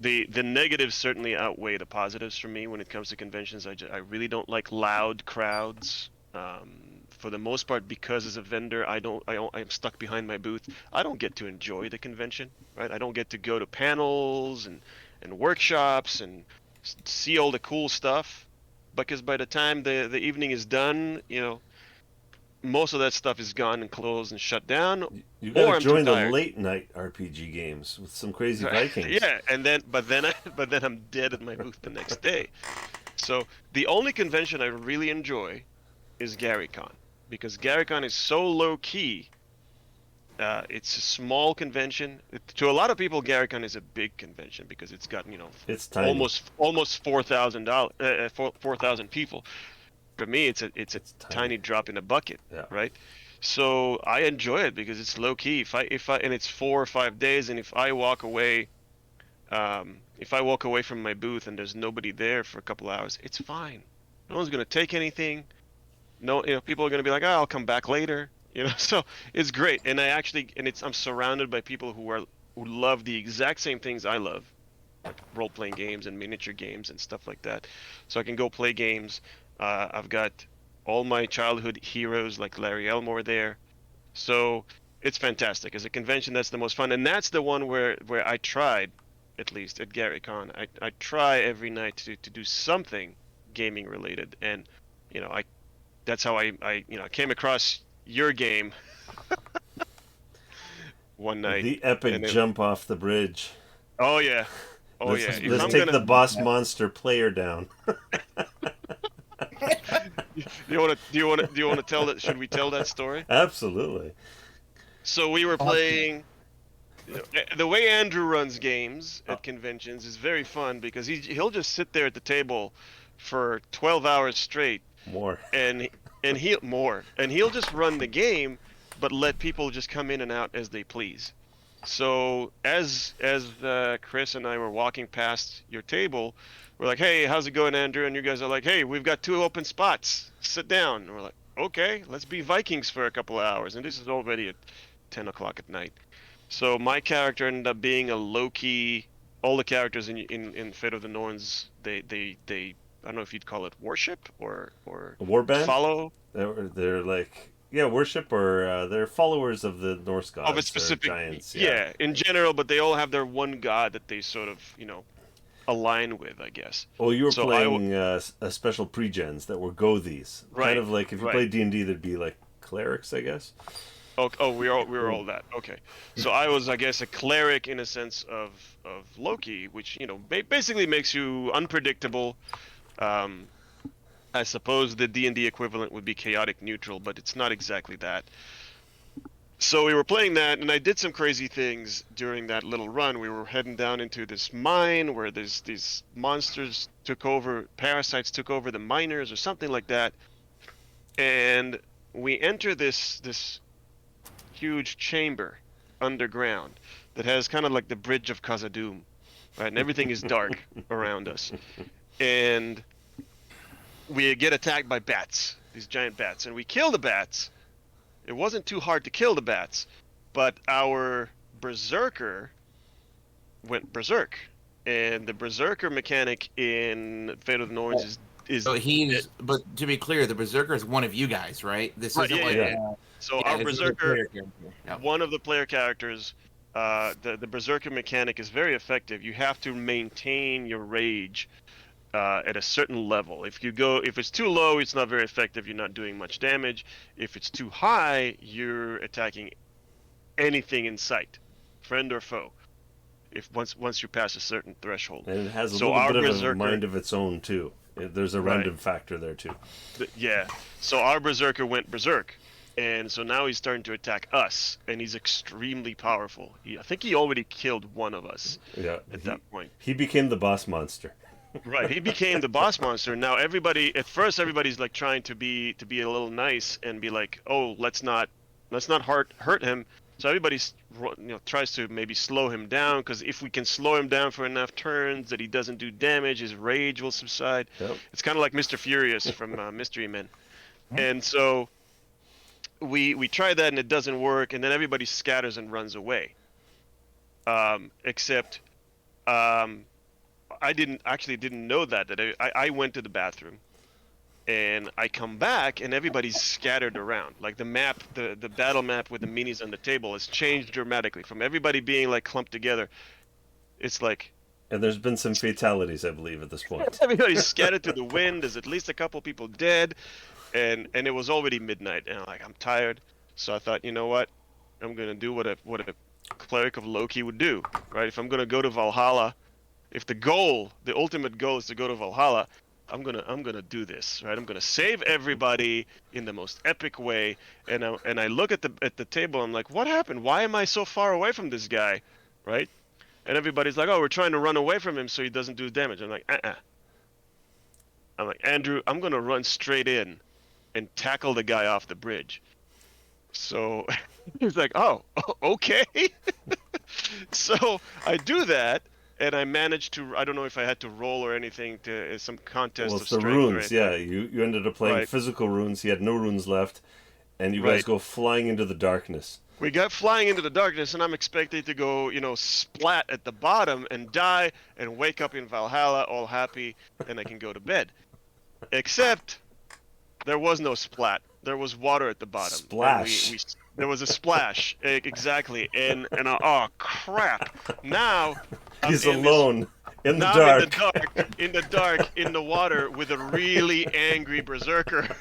Speaker 2: the negatives certainly outweigh the positives for me when it comes to conventions. I really don't like loud crowds. For the most part, because as a vendor, I'm stuck behind my booth. I don't get to enjoy the convention, right? I don't get to go to panels and workshops and see all the cool stuff, because by the time the evening is done, most of that stuff is gone and closed and shut down.
Speaker 1: You
Speaker 2: Or
Speaker 1: gotta
Speaker 2: I'm too
Speaker 1: join the
Speaker 2: tired.
Speaker 1: late night RPG games with some crazy Vikings.
Speaker 2: Yeah, but then I'm dead at my booth the next day. So the only convention I really enjoy is GaryCon, because GaryCon is so low key. It's a small convention. To a lot of people, GaryCon is a big convention because it's got
Speaker 1: It's tiny.
Speaker 2: almost 4,000 people. For me, it's a tiny drop in a bucket,
Speaker 1: Yeah.
Speaker 2: right? So I enjoy it because it's low key. If I and it's 4 or 5 days, and if I walk away from my booth and there's nobody there for a couple hours, it's fine. No one's gonna take anything. No, people are gonna be like, "Oh, I'll come back later." So it's great, and I'm surrounded by people who love the exact same things I love, like role-playing games and miniature games and stuff like that. So I can go play games. I've got all my childhood heroes like Larry Elmore there, so it's fantastic. As a convention, that's the most fun, and that's the one where I tried, at least at GaryCon, I try every night to do something gaming related, and that's how I came across your game one night.
Speaker 1: The epic jump off the bridge.
Speaker 2: Oh yeah.
Speaker 1: Let's
Speaker 2: If
Speaker 1: take the boss monster player down.
Speaker 2: Do you want to tell that? Should we tell that story?
Speaker 1: Absolutely.
Speaker 2: So we were playing. The way Andrew runs games at conventions is very fun, because he'll just sit there at the table for 12 hours straight.
Speaker 1: More.
Speaker 2: And he'll just run the game, but let people just come in and out as they please. So as Chris and I were walking past your table, we're like, "Hey, how's it going, Andrew?" And you guys are like, "Hey, we've got 2 open spots. Sit down." And we're like, "Okay, let's be Vikings for a couple of hours." And this is already at 10 o'clock at night. So my character ended up being a low-key. All the characters in Fate of the Norns, they I don't know if you'd call it worship or
Speaker 1: a warband?
Speaker 2: Follow.
Speaker 1: They're like, worship, or they're followers of the Norse gods,
Speaker 2: Of a specific
Speaker 1: giants.
Speaker 2: Yeah, in general, but they all have their one god that they sort of align with, I guess.
Speaker 1: Well, you were playing a special pre-gens that were Gothies.
Speaker 2: Right.
Speaker 1: Kind of like if you played D&D, they'd be like clerics, I guess.
Speaker 2: Oh, we were all that. Okay, so I was, I guess, a cleric in a sense of Loki, which basically makes you unpredictable. I suppose the D&D equivalent would be chaotic neutral, but it's not exactly that. So we were playing that, and I did some crazy things during that little run. We were heading down into this mine where these monsters parasites took over the miners or something like that. And we enter this huge chamber underground that has kind of like the bridge of Khazad-dûm, right? And everything is dark around us. And we get attacked by bats, these giant bats, and we kill the bats. It wasn't too hard to kill the bats, but our berserker went berserk, and the berserker mechanic in Fate of the Norns is.
Speaker 3: So but to be clear, the berserker is one of you guys, right? This
Speaker 2: right,
Speaker 3: isn't
Speaker 2: So our berserker, one of the player characters, the berserker mechanic is very effective. You have to maintain your rage at a certain level. If it's too low, it's not very effective. You're not doing much damage. If it's too high, you're attacking anything in sight, friend or foe. If once you pass a certain threshold.
Speaker 1: And it has a
Speaker 2: So
Speaker 1: little
Speaker 2: our
Speaker 1: bit of a
Speaker 2: berserker,
Speaker 1: mind of its own too. There's a
Speaker 2: right?
Speaker 1: random factor there too.
Speaker 2: Yeah. So our berserker went berserk, and so now he's starting to attack us, and he's extremely powerful. I think he already killed one of us
Speaker 1: Yeah,
Speaker 2: at that point.
Speaker 1: he became the boss monster.
Speaker 2: Right, he became the boss monster. Now at first everybody's like trying to be a little nice and be like, "Oh, let's not hurt him." So everybody's tries to maybe slow him down, because if we can slow him down for enough turns that he doesn't do damage, his rage will subside.
Speaker 1: Yep.
Speaker 2: It's kind of like Mr. Furious from Mystery Men. And so we try that and it doesn't work, and then everybody scatters and runs away. Except I didn't know that I went to the bathroom, and I come back and everybody's scattered around. Like the map, the battle map with the minis on the table has changed dramatically from everybody being like clumped together. It's like
Speaker 1: And there's been some fatalities, I believe, at this point.
Speaker 2: everybody's scattered to the wind. There's at least a couple people dead, and it was already midnight, and I'm tired. So I thought, you know what, I'm gonna do what a cleric of Loki would do, right? If I'm gonna go to Valhalla, if the ultimate goal is to go to Valhalla, I'm gonna do this, right? I'm gonna save everybody in the most epic way. And I look at the table. I'm like, what happened? Why am I so far away from this guy, right? And everybody's like, oh, we're trying to run away from him so he doesn't do damage. I'm like, I'm like, Andrew, I'm gonna run straight in and tackle the guy off the bridge. So he's like, oh, okay. So I do that. And I managed to, I don't know if I had to roll or anything, to some contest
Speaker 1: Well,
Speaker 2: of
Speaker 1: it's the
Speaker 2: strength or
Speaker 1: runes.
Speaker 2: anything.
Speaker 1: Yeah, you ended up playing
Speaker 2: Right.
Speaker 1: physical runes. He had no runes left, and you guys
Speaker 2: Right.
Speaker 1: go flying into the darkness.
Speaker 2: We got flying into the darkness, and I'm expecting to go, splat at the bottom and die and wake up in Valhalla all happy, and I can go to bed. Except there was no splat. There was water at the bottom.
Speaker 1: Splash.
Speaker 2: And there was a splash, exactly. And oh crap! Now I'm
Speaker 1: He's
Speaker 2: in this
Speaker 1: alone in the
Speaker 2: Now
Speaker 1: dark.
Speaker 2: I'm in the water, with a really angry berserker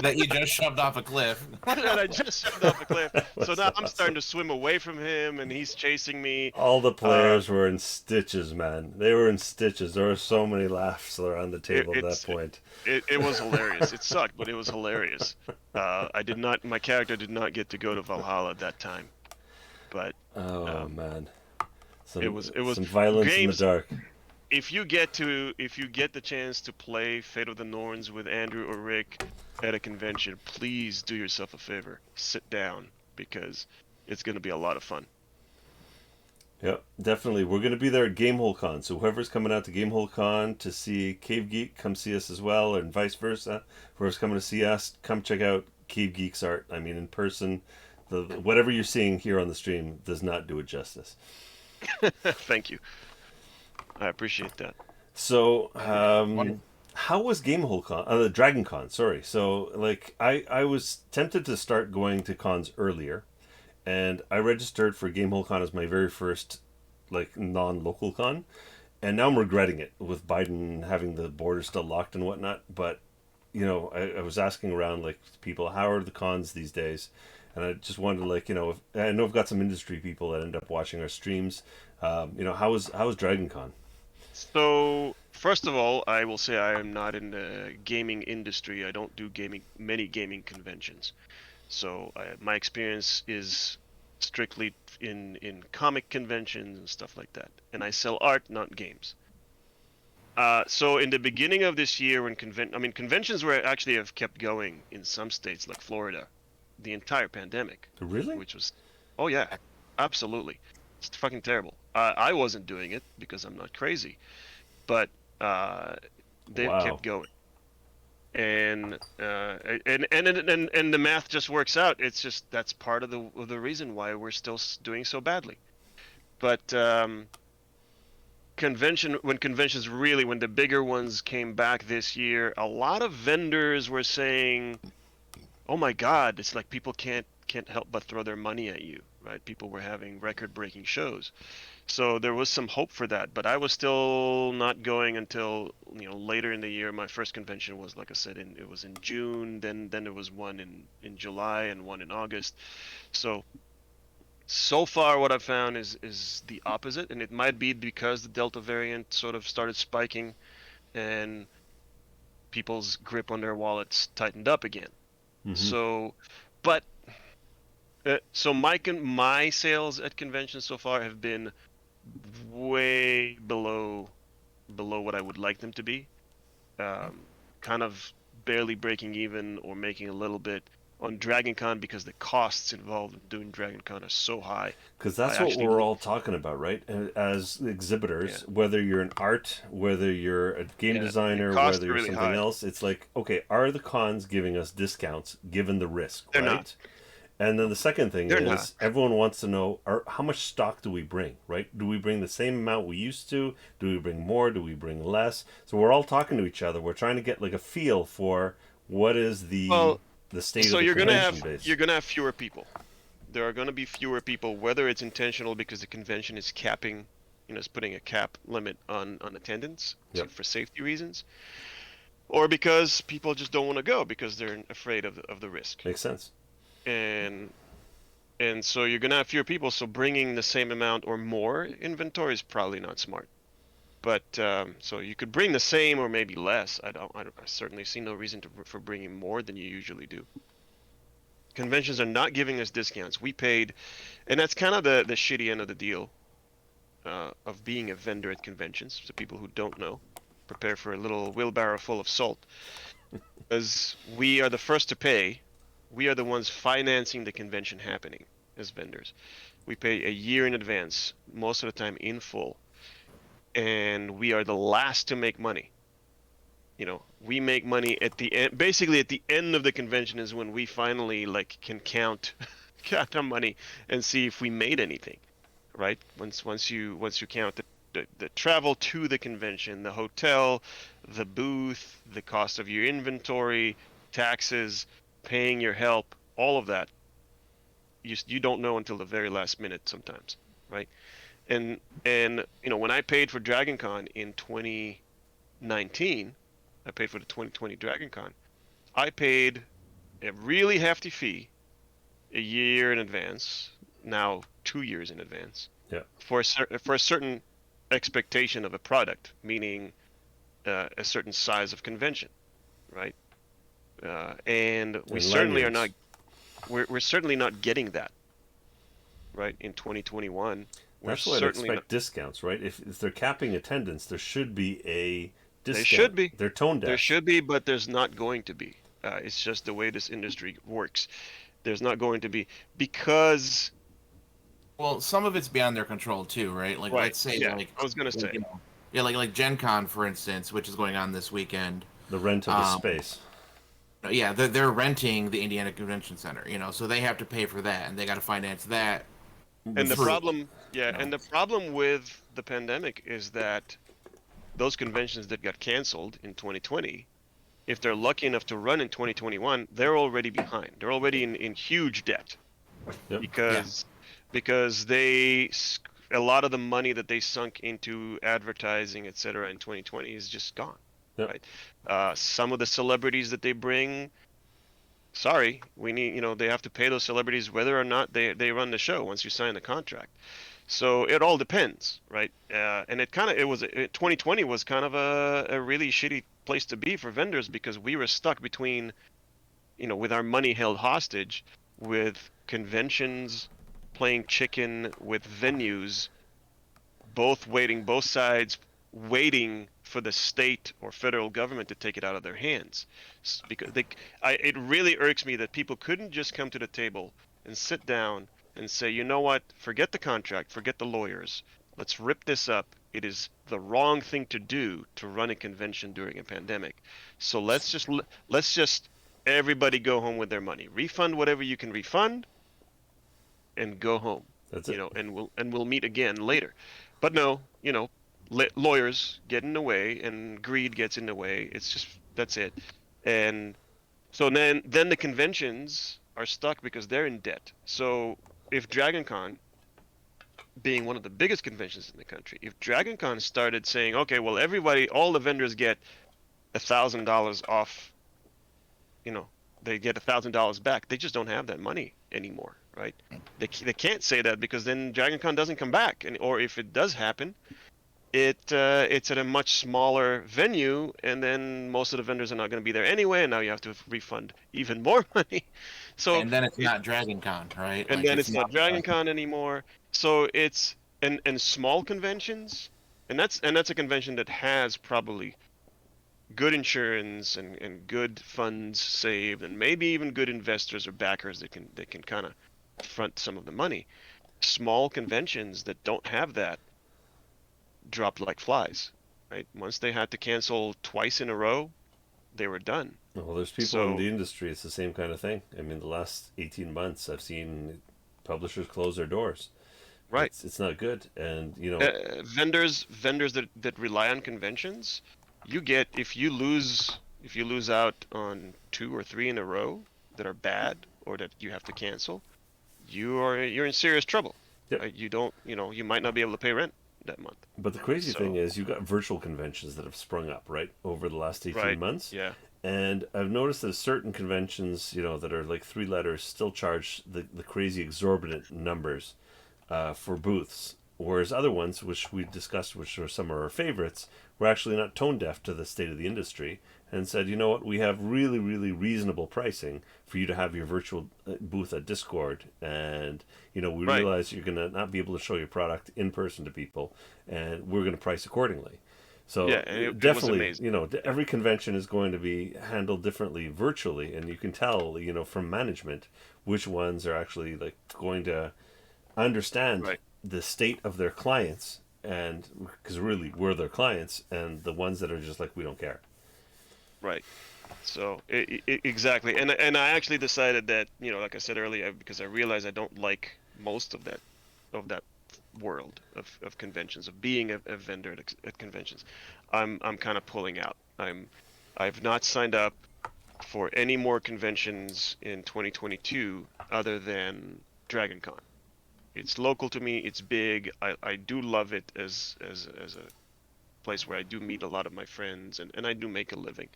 Speaker 3: That you just shoved off a cliff.
Speaker 2: that I just shoved off a cliff. So
Speaker 1: That's
Speaker 2: now I'm
Speaker 1: awesome.
Speaker 2: starting to swim away from him, and he's chasing me.
Speaker 1: All the players were in stitches, man. They were in stitches. There were so many laughs around the table at that point.
Speaker 2: It was hilarious. It sucked, but it was hilarious. My character did not get to go to Valhalla at that time, but
Speaker 1: Oh man,
Speaker 2: it was
Speaker 1: some violence
Speaker 2: games.
Speaker 1: in the dark.
Speaker 2: If you get the chance to play Fate of the Norns with Andrew or Rick at a convention, please do yourself a favor. Sit down, because it's going to be a lot of fun.
Speaker 1: Yeah, definitely. We're going to be there at Gamehole Con. So whoever's coming out to Gamehole Con to see Cave Geek, come see us as well, and vice versa. Whoever's coming to see us, come check out Cave Geek's art. I mean, in person, whatever you're seeing here on the stream does not do it justice.
Speaker 2: Thank you. I appreciate that.
Speaker 1: So, how was Gamehole Con? Dragon Con, sorry. So, like, I was tempted to start going to cons earlier, and I registered for Gamehole Con as my very first, like, non-local con, and now I'm regretting it with Biden having the border still locked and whatnot. But, I was asking around, like, people, how are the cons these days? And I just wanted to, like, I know I've got some industry people that end up watching our streams. How was Dragon Con?
Speaker 2: So, first of all, I will say I am not in the gaming industry. I don't do many gaming conventions. So, my experience is strictly in comic conventions and stuff like that. And I sell art, not games. So in the beginning of this year, when conventions were actually have kept going in some states like Florida, the entire pandemic.
Speaker 1: Really?
Speaker 2: Which was, oh yeah, absolutely. It's fucking terrible. I wasn't doing it because I'm not crazy, but they
Speaker 1: Wow.
Speaker 2: kept going, and the math just works out. It's just that's part of the reason why we're still doing so badly. But when the bigger ones came back this year, a lot of vendors were saying, "Oh my God, it's like people can't help but throw their money at you." right? People were having record-breaking shows. So there was some hope for that, but I was still not going until, later in the year. My first convention was, like I said, it was in June. Then there was one in July and one in August. So far what I've found is the opposite, and it might be because the Delta variant sort of started spiking and people's grip on their wallets tightened up again.
Speaker 1: Mm-hmm.
Speaker 2: So, but so my sales at conventions so far have been way below what I would like them to be. Kind of barely breaking even or making a little bit on Dragon Con because the costs involved in doing Dragon Con are so high.
Speaker 1: Because that's
Speaker 2: I
Speaker 1: what
Speaker 2: actually
Speaker 1: we're all talking about, right? As exhibitors,
Speaker 2: Yeah.
Speaker 1: whether you're an art, whether you're a game
Speaker 2: Yeah, the
Speaker 1: designer,
Speaker 2: costs
Speaker 1: whether
Speaker 2: are
Speaker 1: you're
Speaker 2: really
Speaker 1: something
Speaker 2: high.
Speaker 1: else, it's like, okay, are the cons giving us discounts given the risk,
Speaker 2: They're not.
Speaker 1: right? And then the second thing
Speaker 2: They're not.
Speaker 1: is everyone wants to know how much stock do we bring, right? Do we bring the same amount we used to? Do we bring more? Do we bring less? So we're all talking to each other. We're trying to get like a feel for what is
Speaker 2: Well,
Speaker 1: the state
Speaker 2: so
Speaker 1: of the
Speaker 2: you're gonna
Speaker 1: convention
Speaker 2: have
Speaker 1: base.
Speaker 2: you're gonna have fewer people. There are gonna be fewer people, whether it's intentional because the convention is capping, is putting a cap limit on attendance
Speaker 1: Yep,
Speaker 2: for safety reasons, or because people just don't want to go because they're afraid of the risk.
Speaker 1: makes sense.
Speaker 2: And and so you're gonna have fewer people. So bringing the same amount or more inventory is probably not smart. But so you could bring the same or maybe less. I certainly see no reason for bringing more than you usually do. Conventions are not giving us discounts. We paid, and that's kind of the shitty end of the deal of being a vendor at conventions. So people who don't know, prepare for a little wheelbarrow full of salt, because we are the first to pay. We are the ones financing the convention happening as vendors. We pay a year in advance, most of the time in full, and we are the last to make money. We make money at the end. Basically, at the end of the convention is when we finally can count our money and see if we made anything, right? Once you count the travel to the convention, the hotel, the booth, the cost of your inventory, taxes, paying your help, all of that, you don't know until the very last minute sometimes, right? And when I paid for Dragon Con in 2019, I paid for the 2020 Dragon Con. I paid a really hefty fee a year in advance, now 2 years in advance,
Speaker 1: Yeah,
Speaker 2: for a certain expectation of a product, meaning a certain size of convention, right? And we
Speaker 1: and
Speaker 2: certainly are not.
Speaker 1: lanyards.
Speaker 2: We're certainly not getting that, right? In 2021, we're
Speaker 1: That's why I'd
Speaker 2: certainly not.
Speaker 1: expect discounts, right? If they're capping attendance, there should be a
Speaker 2: They
Speaker 1: discount.
Speaker 2: should be.
Speaker 1: They're tone
Speaker 2: There
Speaker 1: deaf.
Speaker 2: should be, but there's not going to be. It's just the way this industry works. There's not going to be because.
Speaker 3: Well, some of it's beyond their control too, right? Like
Speaker 2: Right.
Speaker 3: let's say
Speaker 2: Yeah. I was gonna
Speaker 3: like
Speaker 2: say.
Speaker 3: yeah, like Gen Con, for instance, which is going on this weekend.
Speaker 1: The rent of the
Speaker 3: Um,
Speaker 1: space.
Speaker 3: yeah, they're renting the Indiana Convention Center, so they have to pay for that, and they got to finance that
Speaker 2: And the
Speaker 1: With
Speaker 3: through.
Speaker 2: problem, yeah,
Speaker 3: You know,
Speaker 2: and the problem with the pandemic is that those conventions that got canceled in 2020, if they're lucky enough to run in 2021, they're already behind. They're already in huge debt
Speaker 1: Yep.
Speaker 3: yeah,
Speaker 2: because a lot of the money that they sunk into advertising, etc., in 2020 is just gone,
Speaker 1: Yep.
Speaker 2: right? Some of the celebrities that they bring, sorry, we need, they have to pay those celebrities whether or not they run the show once you sign the contract. So it all depends, right? And 2020 was kind of a really shitty place to be for vendors because we were stuck between, with our money held hostage, with conventions playing chicken with venues, both sides waiting for the state or federal government to take it out of their hands. Because it really irks me that people couldn't just come to the table and sit down and say, you know what, forget the contract, forget the lawyers, let's rip this up. It is the wrong thing to do to run a convention during a pandemic. So let's just everybody go home with their money. Refund whatever you can refund and go home.
Speaker 1: That's it.
Speaker 2: And we'll meet again later. But no, lawyers get in the way and greed gets in the way. It's just that's it. And so then the conventions are stuck because they're in debt. So if Dragon Con, being one of the biggest conventions in the country, if Dragon Con started saying, okay, well, everybody, all the vendors get $1,000 off, you know, they get $1,000 back. They just don't have that money anymore, right? They can't say that because then Dragon Con doesn't come back, and or if it does happen, it's at a much smaller venue, and then most of the vendors are not going to be there anyway, and now you have to refund even more money. So
Speaker 3: And then it's not Dragon Con, right?
Speaker 2: and
Speaker 3: Like
Speaker 2: then
Speaker 3: it's
Speaker 2: it's not Dragon Con anymore. So it's and small conventions, and that's a convention that has probably good insurance and good funds saved, and maybe even good investors or backers that can kind of front some of the money. Small conventions that don't have that dropped like flies, right? Once they had to cancel twice in a row, they were done.
Speaker 1: Well, there's people in
Speaker 2: So
Speaker 1: the industry. It's the same kind of thing. I mean, the last 18 months, I've seen publishers close their doors.
Speaker 2: right,
Speaker 1: It's not good, and you know,
Speaker 2: vendors that rely on conventions, you get if you lose out on two or three in a row that are bad or that you have to cancel, you're in serious trouble.
Speaker 1: yep.
Speaker 2: You don't, you might not be able to pay rent that month.
Speaker 1: But the crazy thing
Speaker 2: So
Speaker 1: is, you've got virtual conventions that have sprung up right over the last 18
Speaker 2: right,
Speaker 1: months,
Speaker 2: yeah,
Speaker 1: and I've noticed that certain conventions, you know, that are like three letters, still charge the crazy exorbitant numbers for booths, whereas other ones, which we discussed, which are some of our favorites, were actually not tone deaf to the state of the industry and said, you know what, we have really, really reasonable pricing for you to have your virtual booth at Discord, and you know, we
Speaker 2: right,
Speaker 1: realize you're going to not be able to show your product in person to people, and we're going to price accordingly. So
Speaker 2: yeah, and it was
Speaker 1: definitely,
Speaker 2: amazing.
Speaker 1: you know,
Speaker 2: Yeah,
Speaker 1: every convention is going to be handled differently virtually, and you can tell, you know, from management which ones are actually like going to understand
Speaker 2: right,
Speaker 1: the state of their clients, and because really we're their clients, and the ones that are just like, we don't care.
Speaker 2: right. So exactly, and I actually decided that, like I said earlier, because I realized I don't like most of that world of conventions, of being a vendor at conventions. I'm kind of pulling out. I've not signed up for any more conventions in 2022 other than Dragon Con. It's local to me. It's big. I do love it as a place where I do meet a lot of my friends, and I do make a living,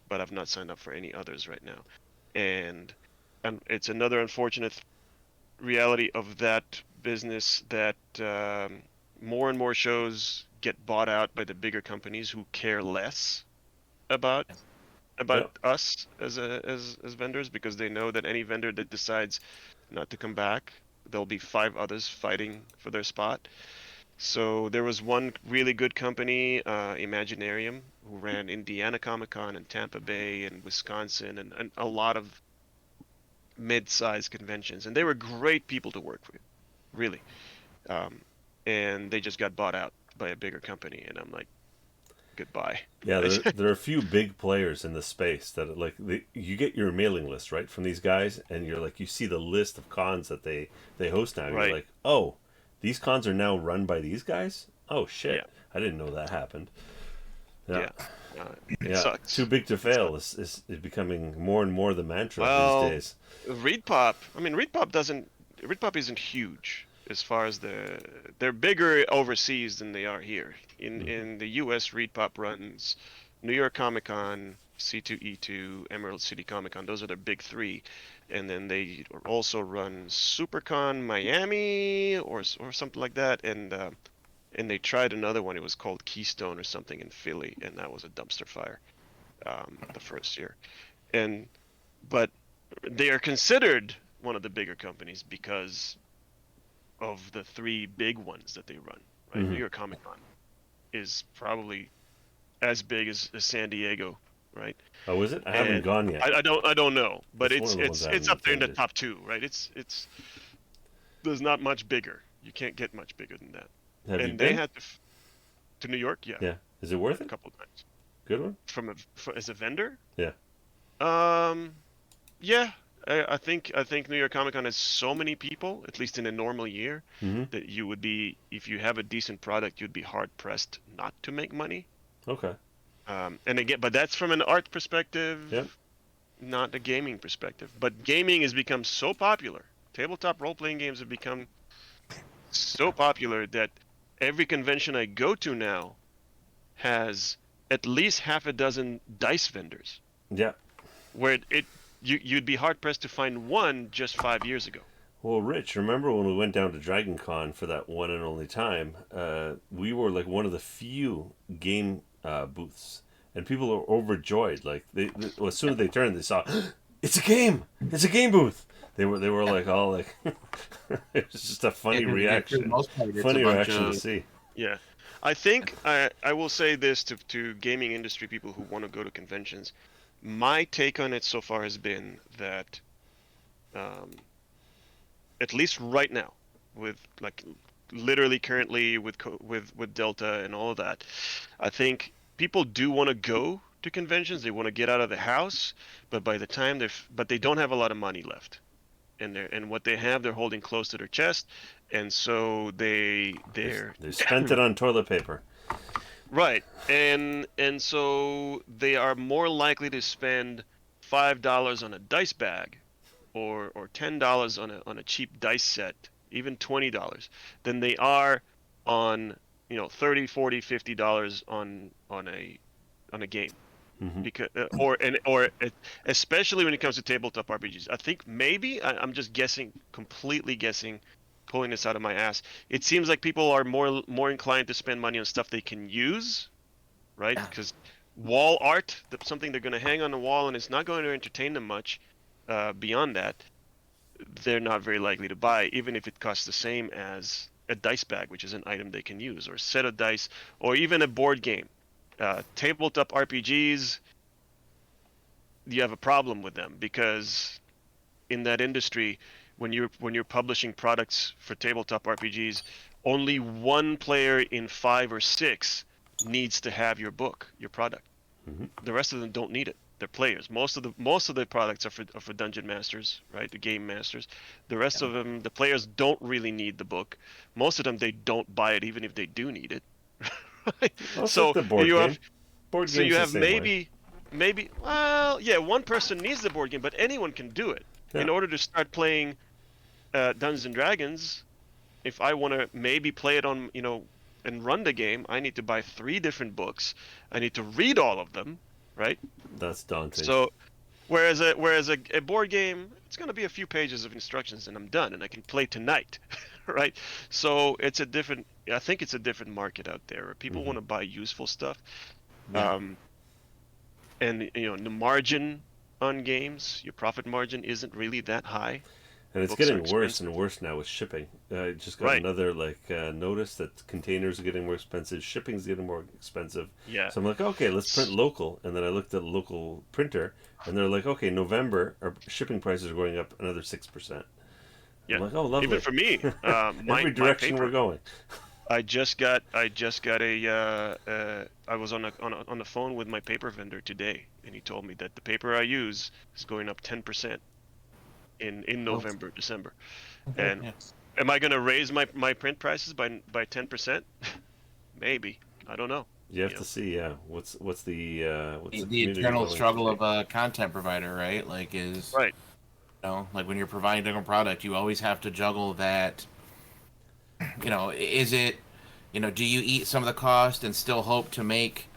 Speaker 2: but I've not signed up for any others right now. And it's another unfortunate reality of that business that more and more shows get bought out by the bigger companies who care less about
Speaker 1: Yeah.
Speaker 2: us as vendors, because they know that any vendor that decides not to come back, there'll be five others fighting for their spot. So there was one really good company, Imaginarium, who ran Indiana Comic Con and Tampa Bay and Wisconsin and a lot of mid-sized conventions, and they were great people to work with, really. Um, and they just got bought out by a bigger company, and I'm like, goodbye.
Speaker 1: Yeah, there are a few big players in the space that like you get your mailing list right from these guys, and you're like, you see the list of cons that they host now. You're
Speaker 2: Right.
Speaker 1: like, oh, these cons are now run by these guys. Oh
Speaker 2: Yeah.
Speaker 1: shit, I didn't know that happened. Yeah,
Speaker 2: Yeah. It
Speaker 1: yeah. Too
Speaker 2: sucks.
Speaker 1: big to
Speaker 2: It
Speaker 1: fail
Speaker 2: sucks.
Speaker 1: is becoming more and more the mantra these
Speaker 2: Well,
Speaker 1: days.
Speaker 2: Reed Pop isn't huge as far as they're bigger overseas than they are here.
Speaker 1: Hmm.
Speaker 2: In the US, Reed Pop runs New York Comic Con, C2E2, Emerald City Comic Con. Those are their big three. And then they also run SuperCon Miami or something like that. And they tried another one. It was called Keystone or something in Philly, and that was a dumpster fire the first year. And but they are considered one of the bigger companies because of the three big ones that they run. Right, New
Speaker 1: Hmm.
Speaker 2: York Comic Con is probably as big as San Diego, right?
Speaker 1: Oh, is it? I haven't
Speaker 2: And
Speaker 1: gone yet.
Speaker 2: I don't know, but
Speaker 1: That's one of the ones I
Speaker 2: it's
Speaker 1: haven't
Speaker 2: up there in the
Speaker 1: attended.
Speaker 2: top two, right? It's there's not much bigger. You can't get much bigger than that.
Speaker 1: Have you
Speaker 2: And they
Speaker 1: been?
Speaker 2: had to New York, yeah,
Speaker 1: Yeah. Is it worth
Speaker 2: a
Speaker 1: it?
Speaker 2: couple of times.
Speaker 1: Good one.
Speaker 2: As a vendor,
Speaker 1: Yeah.
Speaker 2: um, yeah, I think New York Comic Con has so many people, at least in a normal year,
Speaker 1: Hmm.
Speaker 2: that you would be, if you have a decent product, you'd be hard pressed not to make money.
Speaker 1: Okay.
Speaker 2: And again, but that's from an art
Speaker 1: Yep.
Speaker 2: perspective, not a gaming perspective. But gaming has become so popular tabletop role-playing games have become so popular that every convention I go to now has at least half a dozen dice vendors.
Speaker 1: Yeah.
Speaker 2: Where you'd be hard pressed to find one just 5 years ago.
Speaker 1: Well, Rich, remember when we went down to Dragon Con for that one and only time? We were like one of the few game booths, and people were overjoyed. Like well, as soon as they turned, they saw it's a game. It's a game booth. They were like all like it was just a funny reaction.
Speaker 3: For the most part, it's
Speaker 1: Funny
Speaker 3: a bunch
Speaker 1: reaction
Speaker 3: of,
Speaker 1: to see.
Speaker 2: Yeah. I think I will say this to gaming industry people who want to go to conventions. My take on it so far has been that, at least right now, with like literally currently with Delta and all of that, I think people do want to go to conventions. They want to get out of the house, but by the time they don't have a lot of money left, and what they have they're holding close to their chest, and so they
Speaker 1: spent it on toilet paper.
Speaker 2: right, and so they are more likely to spend $5 on a dice bag, or $10 on a cheap dice set, even $20, than they are on 30, 40, $50 on a game.
Speaker 1: Mm-hmm.
Speaker 2: Because especially when it comes to tabletop RPGs. I think maybe I'm just guessing, completely guessing, pulling this out of my ass. It seems like people are more inclined to spend money on stuff they can use, right? Because wall art, something they're going to hang on the wall and it's not going to entertain them much. Beyond that, they're not very likely to buy, even if it costs the same as a dice bag, which is an item they can use, or a set of dice, or even a board game. Tabletop RPGs, you have a problem with them because in that industry, when you're publishing products for tabletop RPGs, only one player in 5 or 6 needs to have your book, your product.
Speaker 1: Mm-hmm.
Speaker 2: The rest of them don't need it. They're players. Most of the products are for dungeon masters, right? The game masters. The rest of them, the players don't really need the book. Most of them, they don't buy it, even if they do need it. Right?
Speaker 1: Well, it's
Speaker 2: So
Speaker 1: like the board
Speaker 2: you
Speaker 1: game.
Speaker 2: have
Speaker 1: Board
Speaker 2: so you
Speaker 1: game's
Speaker 2: have
Speaker 1: the same way.
Speaker 2: maybe well, yeah, one person needs the board game, but anyone can do it.
Speaker 1: Yeah.
Speaker 2: In order to start playing Dungeons and Dragons, if I want to maybe play it on and run the game, I need to buy 3 different books. I need to read all of them, right?
Speaker 1: That's daunting.
Speaker 2: So whereas a board game, it's going to be a few pages of instructions and I'm done and I can play tonight, right? So I think it's a different market out there where people want to buy useful stuff.
Speaker 3: Yeah.
Speaker 2: And the margin on games, your profit margin isn't really that high.
Speaker 1: And it's
Speaker 2: Books are
Speaker 1: getting worse
Speaker 2: expensive.
Speaker 1: and worse now with shipping. I just got
Speaker 2: Right.
Speaker 1: another notice that containers are getting more expensive, shipping's getting more expensive.
Speaker 2: Yeah.
Speaker 1: So I'm like, okay, let's print local. And then I looked at a local printer, and they're like, okay, November, our shipping prices are going up another 6%.
Speaker 2: Yeah.
Speaker 1: I'm like, oh, lovely.
Speaker 2: Even for me,
Speaker 1: Every direction
Speaker 2: my paper,
Speaker 1: we're going.
Speaker 2: I just got I was on the phone with my paper vendor today, and he told me that the paper I use is going up 10% in November, December. And
Speaker 3: Yeah.
Speaker 2: am I going to raise my print prices by 10%? Maybe. I don't know.
Speaker 1: You have to see, yeah. What's the
Speaker 3: The
Speaker 1: community
Speaker 3: eternal
Speaker 1: going
Speaker 3: struggle
Speaker 1: to
Speaker 3: of a content provider, right? Like
Speaker 2: Right.
Speaker 3: like when you're providing a product, you always have to juggle that. Is it, do you eat some of the cost and still hope to make,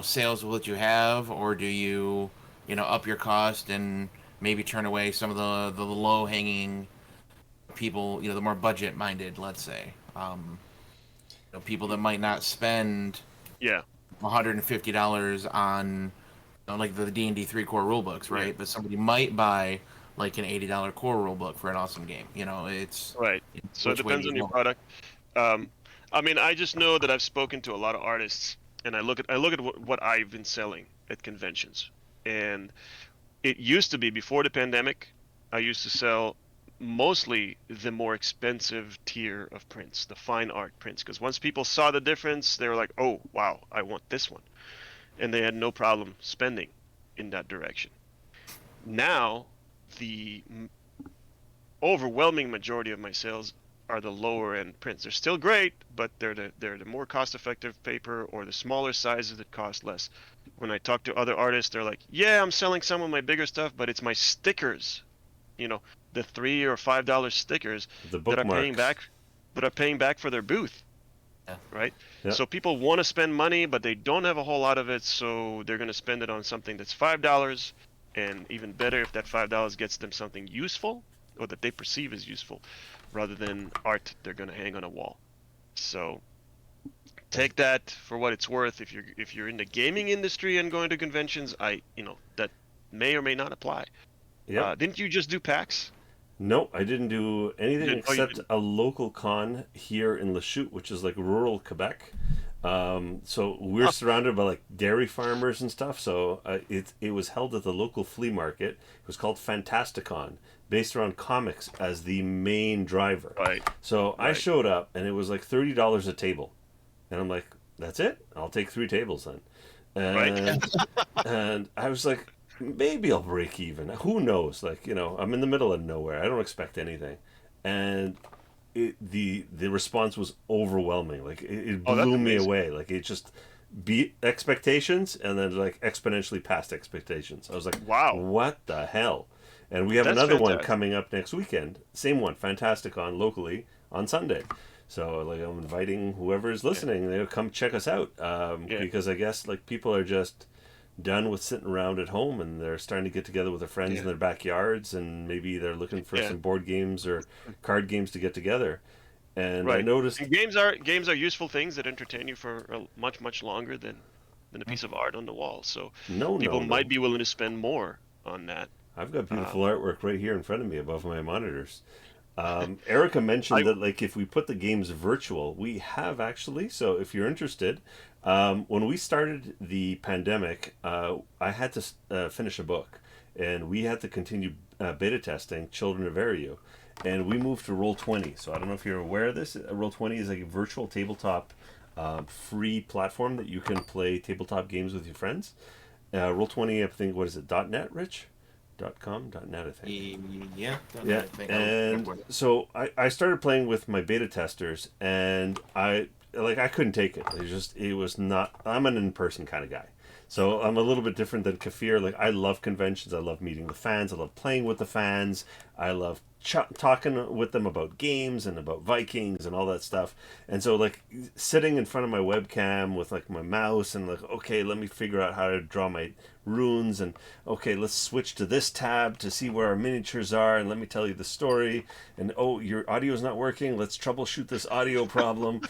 Speaker 3: sales with what you have, or do you, up your cost and maybe turn away some of the low hanging people, the more budget minded, let's say, people that might not spend
Speaker 2: Yeah.
Speaker 3: $150 on, like the D&D 3 core rule books, right?
Speaker 2: Yeah.
Speaker 3: But somebody might buy like an $80 core rule book for an awesome game. It's
Speaker 2: Right. So it
Speaker 3: which way
Speaker 2: depends
Speaker 3: you
Speaker 2: on your
Speaker 3: go.
Speaker 2: product. I mean, I just know that I've spoken to a lot of artists, and I look at what I've been selling at conventions, and it used to be before the pandemic, I used to sell mostly the more expensive tier of prints, the fine art prints, because once people saw the difference, they were like, "Oh, wow, I want this one," and they had no problem spending in that direction. Now, the overwhelming majority of my sales are the lower end prints. They're still great, but they're the more cost effective paper or the smaller sizes that cost less. When I talk to other artists, they're like, "Yeah, I'm selling some of my bigger stuff, but it's my stickers the $3 or $5 stickers
Speaker 1: The
Speaker 2: that are paying
Speaker 1: bookmarks.
Speaker 2: back for their booth,
Speaker 3: Yeah.
Speaker 2: right?
Speaker 1: Yeah.
Speaker 2: So people want to spend money, but they don't have a whole lot of it, so they're going to spend it on something that's $5, and even better if that $5 gets them something useful or that they perceive as useful, rather than art they're going to hang on a wall. So take that for what it's worth. If you're in the gaming industry and going to conventions, that may or may not apply.
Speaker 1: Yep.
Speaker 2: Didn't you just do PAX?
Speaker 1: No, I didn't do anything
Speaker 2: Oh, you
Speaker 1: except
Speaker 2: didn't.
Speaker 1: a local con here in Lachute, which is like rural Quebec. So we're
Speaker 2: Huh.
Speaker 1: surrounded by like dairy farmers and stuff. So it was held at the local flea market. It was called Fantasticon, based around comics as the main driver.
Speaker 2: Right,
Speaker 1: So I
Speaker 2: right.
Speaker 1: showed up, and it was like $30 a table, and I'm like, that's it. I'll take 3 tables then.
Speaker 2: Right.
Speaker 1: And I was like, maybe I'll break even. Who knows? Like, I'm in the middle of nowhere. I don't expect anything. And the response was overwhelming. Like it
Speaker 2: Oh, that's
Speaker 1: blew me
Speaker 2: amazing.
Speaker 1: away. Like it just beat expectations and then like exponentially past expectations. I was like,
Speaker 2: Wow,
Speaker 1: what the hell? And we have
Speaker 2: that's
Speaker 1: another one
Speaker 2: fantastic.
Speaker 1: coming up next weekend. Same one, Fantasticon locally on Sunday. So like I'm inviting whoever is
Speaker 2: Yeah,
Speaker 1: listening, they'll come check us out
Speaker 2: yeah,
Speaker 1: because I guess like people are just done with sitting around at home and they're starting to get together with their friends
Speaker 2: yeah,
Speaker 1: in their backyards and maybe they're looking for
Speaker 2: yeah.
Speaker 1: some board games or card games to get together. And I
Speaker 2: Right.
Speaker 1: noticed,
Speaker 2: And games are useful things that entertain you for much much longer than a piece of art on the wall. So
Speaker 1: no,
Speaker 2: people
Speaker 1: no,
Speaker 2: might
Speaker 1: no.
Speaker 2: be willing to spend more on that.
Speaker 1: I've got beautiful
Speaker 2: Um,
Speaker 1: artwork right here in front of me above my monitors. Erica mentioned
Speaker 2: I
Speaker 1: that like if we put the games virtual, we have actually. So if you're interested, when we started the pandemic, I had to finish a book, and we had to continue beta testing Children of Eru, and we moved to Roll20. So I don't know if you're aware of this. Roll20 is like a virtual tabletop free platform that you can play tabletop games with your friends. Roll20, I think, what is it? .net, Rich? .com, .net, I think.
Speaker 3: Yeah, I
Speaker 1: Yeah,
Speaker 3: think I
Speaker 1: and
Speaker 3: remember.
Speaker 1: so I started playing with my beta testers, and I couldn't take it. It was not. I'm an in person kind of guy, so I'm a little bit different than Kfir. Like I love conventions. I love meeting the fans. I love playing with the fans. I love talking with them about games and about Vikings and all that stuff. And so like sitting in front of my webcam with like my mouse and like okay, let me figure out how to draw my runes and okay, let's switch to this tab to see where our miniatures are and let me tell you the story. And oh, your audio is not working. Let's troubleshoot this audio problem.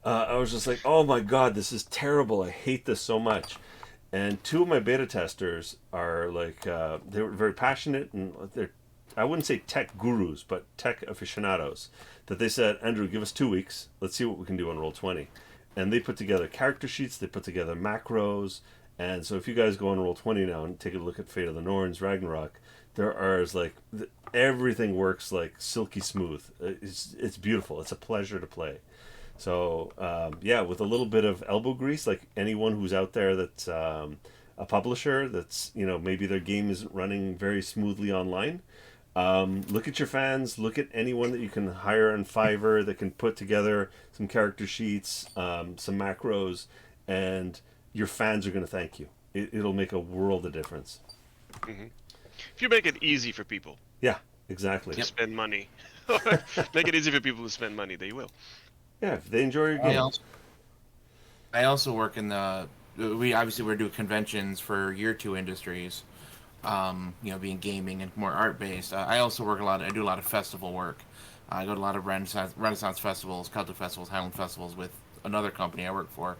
Speaker 1: I was just like, oh my god, this is terrible. I hate this so much. And two of my beta testers are like they were very passionate and they're I wouldn't say tech gurus, but tech aficionados. That they said, Andrew, give us 2 weeks. Let's see what we can do on Roll20. And they put together character sheets. They put together macros. And so if you guys go on Roll20 now and take a look at Fate of the Norns, Ragnarok, there are like everything works like silky smooth. It's beautiful. It's a pleasure to play. So yeah, with a little bit of elbow grease, like anyone who's out there that's a publisher that's maybe their game isn't running very smoothly online. Look at your fans. Look at anyone that you can hire on Fiverr that can put together some character sheets, some macros, and your fans are going to thank you. It'll make a world of difference.
Speaker 2: mhm. If you make it easy for people
Speaker 1: Yeah, exactly.
Speaker 2: to
Speaker 3: Yep.
Speaker 2: spend money, make it easy for people to spend money, they will.
Speaker 1: Yeah, if they enjoy your
Speaker 3: I
Speaker 1: game.
Speaker 3: also I also work in the we're doing conventions for year two industries. Being gaming and more art based. I also work a lot. I do a lot of festival work. I go to a lot of Renaissance festivals, Celtic festivals, Highland festivals with another company I work for,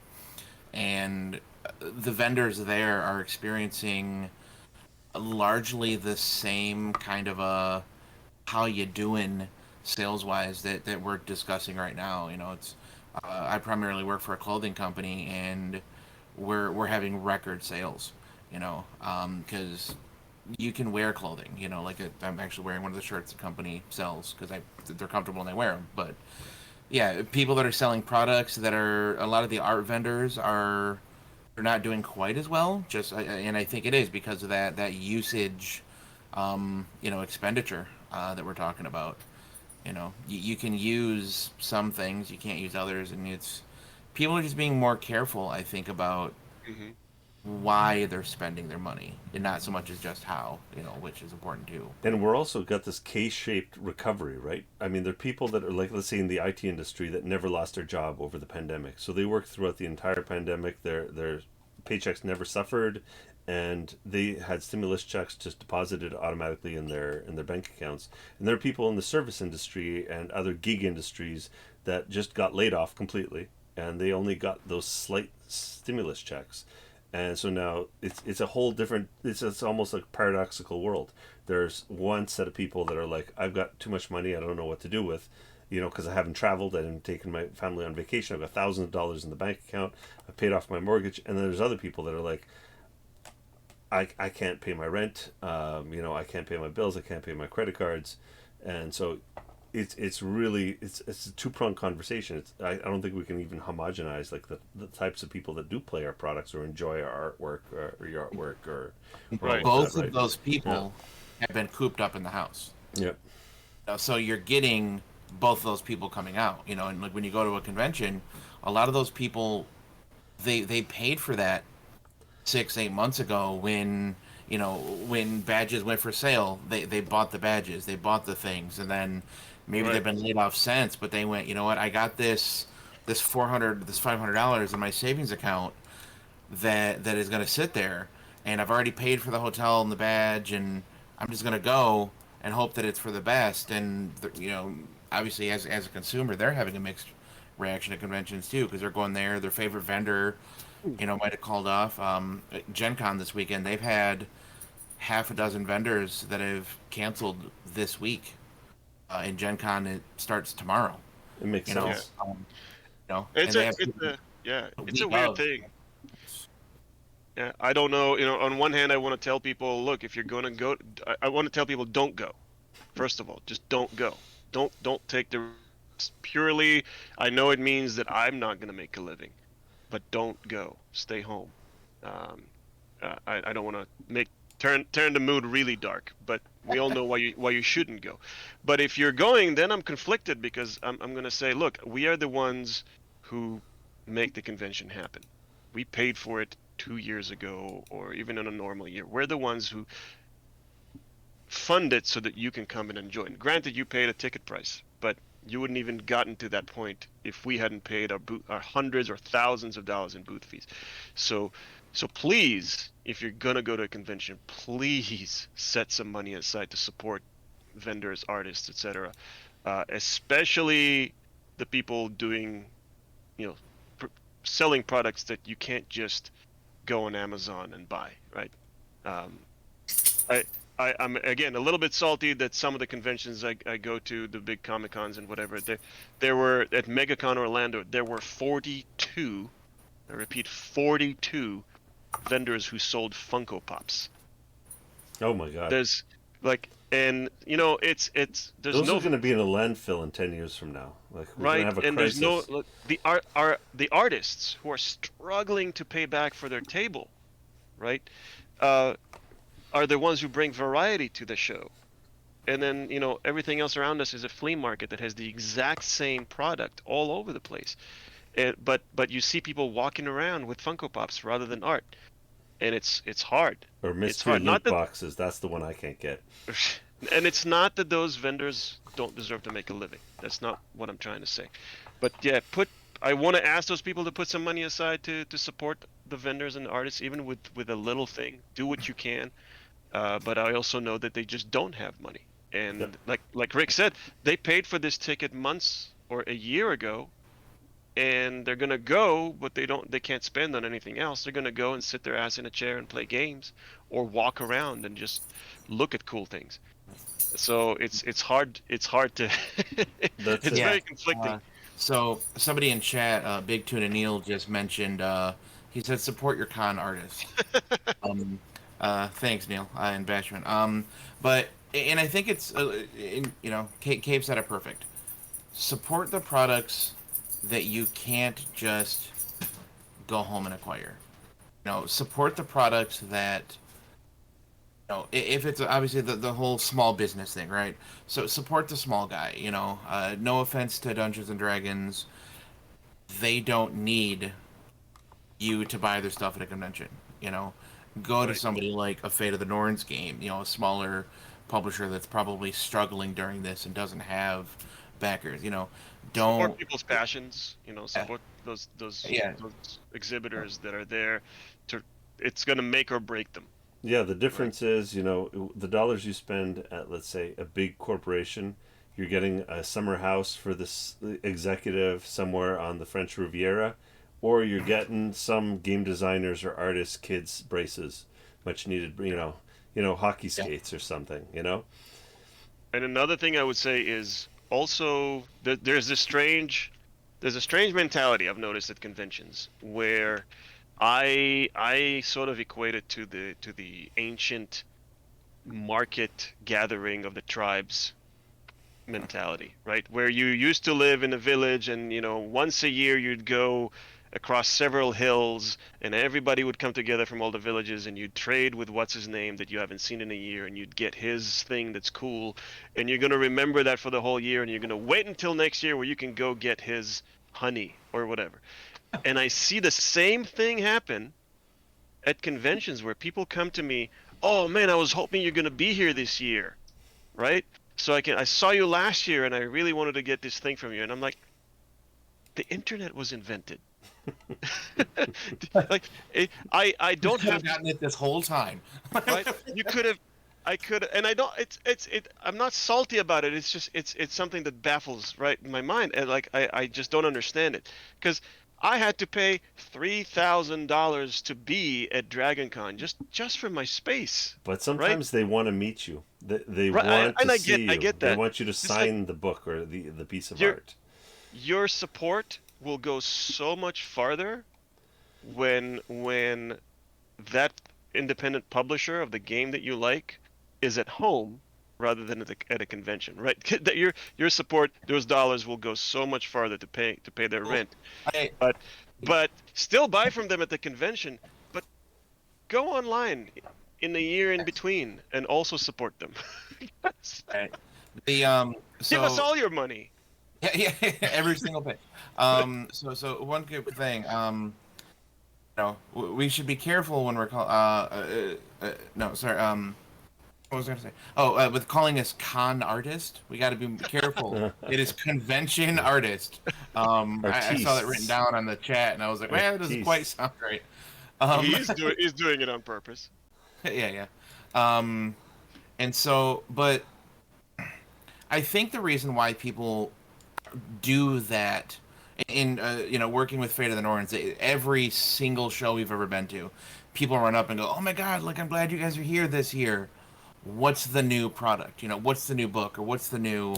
Speaker 3: and the vendors there are experiencing largely the same kind of a how you doing sales wise that we're discussing right now. It's I primarily work for a clothing company, and we're having record sales. Because you can wear clothing. I'm actually wearing one of the shirts the company sells because they're comfortable and they wear them. But yeah, people that are selling products that are a lot of the art vendors are not doing quite as well. And I think it is because of that usage, expenditure that we're talking about. You can use some things, you can't use others, and it's people are just being more careful. I think about
Speaker 2: Hmm.
Speaker 3: why they're spending their money, and not so much as just how, which is important too.
Speaker 1: And we're also got this K-shaped recovery, right? I mean, there are people that are like, let's say, in the IT industry that never lost their job over the pandemic. So they worked throughout the entire pandemic. Their paychecks never suffered, and they had stimulus checks just deposited automatically in their bank accounts. And there are people in the service industry and other gig industries that just got laid off completely, and they only got those slight stimulus checks. And so now it's a whole different, it's almost like a paradoxical world. There's one set of people that are like, I've got too much money, I don't know what to do with, because I haven't traveled, I haven't taken my family on vacation, I've got thousands of dollars in the bank account, I've paid off my mortgage. And then there's other people that are like, I can't pay my rent, I can't pay my bills, I can't pay my credit cards. And so it's really it's a two-pronged conversation. I don't think we can even homogenize like the types of people that do play our products or enjoy our artwork or your artwork or
Speaker 2: Right.
Speaker 3: Both
Speaker 1: right?
Speaker 3: of those people have been cooped up in the house.
Speaker 1: Yeah.
Speaker 3: So you're getting both of those people coming out, and like when you go to a convention, a lot of those people, they paid for that 6-8 months ago when badges went for sale. They bought the badges, they bought the things, and then maybe
Speaker 2: Right.
Speaker 3: they've been laid off since, but they went, you know what, I got this $500 in my savings account that is going to sit there, and I've already paid for the hotel and the badge, and I'm just going to go and hope that it's for the best. And obviously as a consumer, they're having a mixed reaction to conventions too, because they're going there, their favorite vendor might have called off. Gen Con this weekend, they've had half a dozen vendors that have canceled this week. And Gen Con, it starts tomorrow.
Speaker 1: It makes
Speaker 3: You know,
Speaker 1: sense.
Speaker 3: and they have
Speaker 2: It's a
Speaker 3: week
Speaker 2: weird
Speaker 3: of.
Speaker 2: thing. Yeah, I don't know. On one hand, I want to tell people, look, if you're going to go, I want to tell people, don't go. First of all, just don't go. Don't take the risk. Purely. I know it means that I'm not going to make a living, but don't go. Stay home. Um, I don't want to turn the mood really dark, but we all know why you shouldn't go. But if you're going, then I'm conflicted because I'm going to say, look, we are the ones who make the convention happen. We paid for it 2 years ago, or even in a normal year. We're the ones who fund it so that you can come and enjoy. And granted, you paid a ticket price, but you wouldn't even gotten to that point if we hadn't paid our hundreds or thousands of dollars in booth fees. So please, if you're gonna go to a convention, please set some money aside to support vendors, artists, etc. Especially the people doing, you know, selling products that you can't just go on Amazon and buy, right? Um, I'm again a little bit salty that some of the conventions I go to, the big Comic Cons and whatever, there were at MegaCon Orlando, there were 42, I repeat, 42 vendors who sold Funko Pops.
Speaker 1: Oh my god.
Speaker 2: There's like, and it's there's
Speaker 1: Those
Speaker 2: no
Speaker 1: are going to be in a landfill in 10 years from now. Like we're going
Speaker 2: right,
Speaker 1: to have a
Speaker 2: and
Speaker 1: crisis.
Speaker 2: there's no look, the artists who are struggling to pay back for their table, right? Are the ones who bring variety to the show. And then, everything else around us is a flea market that has the exact same product all over the place. But you see people walking around with Funko Pops rather than art. And it's hard.
Speaker 1: Or
Speaker 2: It's
Speaker 1: mystery
Speaker 2: hard.
Speaker 1: loot
Speaker 2: Not that,
Speaker 1: boxes. That's the one I can't get.
Speaker 2: and it's not that those vendors don't deserve to make a living. That's not what I'm trying to say. But yeah, I want to ask those people to put some money aside to support the vendors and the artists, even with a little thing. Do what you can. But I also know that they just don't have money. And
Speaker 1: Yeah.
Speaker 2: like Rick said, they paid for this ticket months or a year ago, and they're gonna go, but they can't spend on anything else. They're gonna go and sit their ass in a chair and play games, or walk around and just look at cool things. So it's hard to
Speaker 1: That's
Speaker 2: it's
Speaker 1: it.
Speaker 2: very conflicting.
Speaker 3: So somebody in chat, Big Tuna Neil, just mentioned. He said support your con artist. Thanks, Neil and Bashman. But and I think it's Cave said it perfect. Support the products that you can't just go home and acquire. Support the products that if it's obviously the whole small business thing, right? So support the small guy. No offense to Dungeons and Dragons, they don't need you to buy their stuff at a convention. You know, go to
Speaker 2: Right.
Speaker 3: somebody like a Fate of the Norns game. You know, a smaller publisher that's probably struggling during this and doesn't have backers. You know,
Speaker 2: Support
Speaker 3: don't.
Speaker 2: people's passions.
Speaker 3: Yeah,
Speaker 2: Support
Speaker 3: yeah,
Speaker 2: those exhibitors that are there. To It's gonna make or break them.
Speaker 1: Yeah, the
Speaker 2: Right.
Speaker 1: difference is, the dollars you spend at, let's say, a big corporation, you're getting a summer house for this executive somewhere on the French Riviera, or you're getting some game designers or artists' kids' braces, much needed, hockey
Speaker 3: yeah.
Speaker 1: skates or something, you know?
Speaker 2: And another thing I would say is also there's a strange mentality I've noticed at conventions where I sort of equate it to the ancient market gathering of the tribes mentality, right? Where you used to live in a village and, once a year you'd go across several hills and everybody would come together from all the villages and you'd trade with what's his name that you haven't seen in a year and you'd get his thing that's cool and you're going to remember that for the whole year and you're going to wait until next year where you can go get his honey or whatever. And I see the same thing happen at conventions where people come to me, "Oh man, I was hoping you're going to be here this year." Right? So I saw you last year and I really wanted to get this thing from you. And I'm like, the internet was invented. Like I
Speaker 3: You
Speaker 2: don't
Speaker 3: could have
Speaker 2: have to,
Speaker 3: gotten it this whole time.
Speaker 2: right? You could have I could, and I don't, I'm not salty about it. It's just, it's something that baffles, right, in my mind. And like, I just don't understand it. Because I had to pay $3,000 to be at Dragon Con just for my space,
Speaker 1: But
Speaker 2: right?
Speaker 1: sometimes they want to meet you. They
Speaker 2: Right,
Speaker 1: want to
Speaker 2: and
Speaker 1: see
Speaker 2: I
Speaker 1: you.
Speaker 2: get
Speaker 1: They
Speaker 2: that.
Speaker 1: want you to
Speaker 2: It's like
Speaker 1: sign the book or the piece of
Speaker 2: your
Speaker 1: art.
Speaker 2: your support will go so much farther when that independent publisher of the game that you like is at home rather than at a convention, right? That your support, those dollars will go so much farther to pay their
Speaker 3: Well,
Speaker 2: rent,
Speaker 3: I,
Speaker 2: but still buy from them at the convention, but go online in the year in between and also support them. Yes.
Speaker 3: I, the
Speaker 2: Give us
Speaker 3: so
Speaker 2: all your money.
Speaker 3: yeah, yeah, every single bit. So one good thing. We should be careful when we're call. No, sorry. What was I gonna say? Oh, with calling us con artist, we got to be careful. It is convention artist. I saw that written
Speaker 1: Artistes.
Speaker 3: down on the chat, and I was like, man, that doesn't quite
Speaker 1: Artistes.
Speaker 3: sound right. Um,
Speaker 2: He's doing it on purpose.
Speaker 3: yeah, yeah. Um, and so, but I think the reason why people do that in working with Fate of the Norns, every single show we've ever been to, people run up and go, "Oh my God! Like I'm glad you guys are here this year. What's the new product? What's the new book or what's the new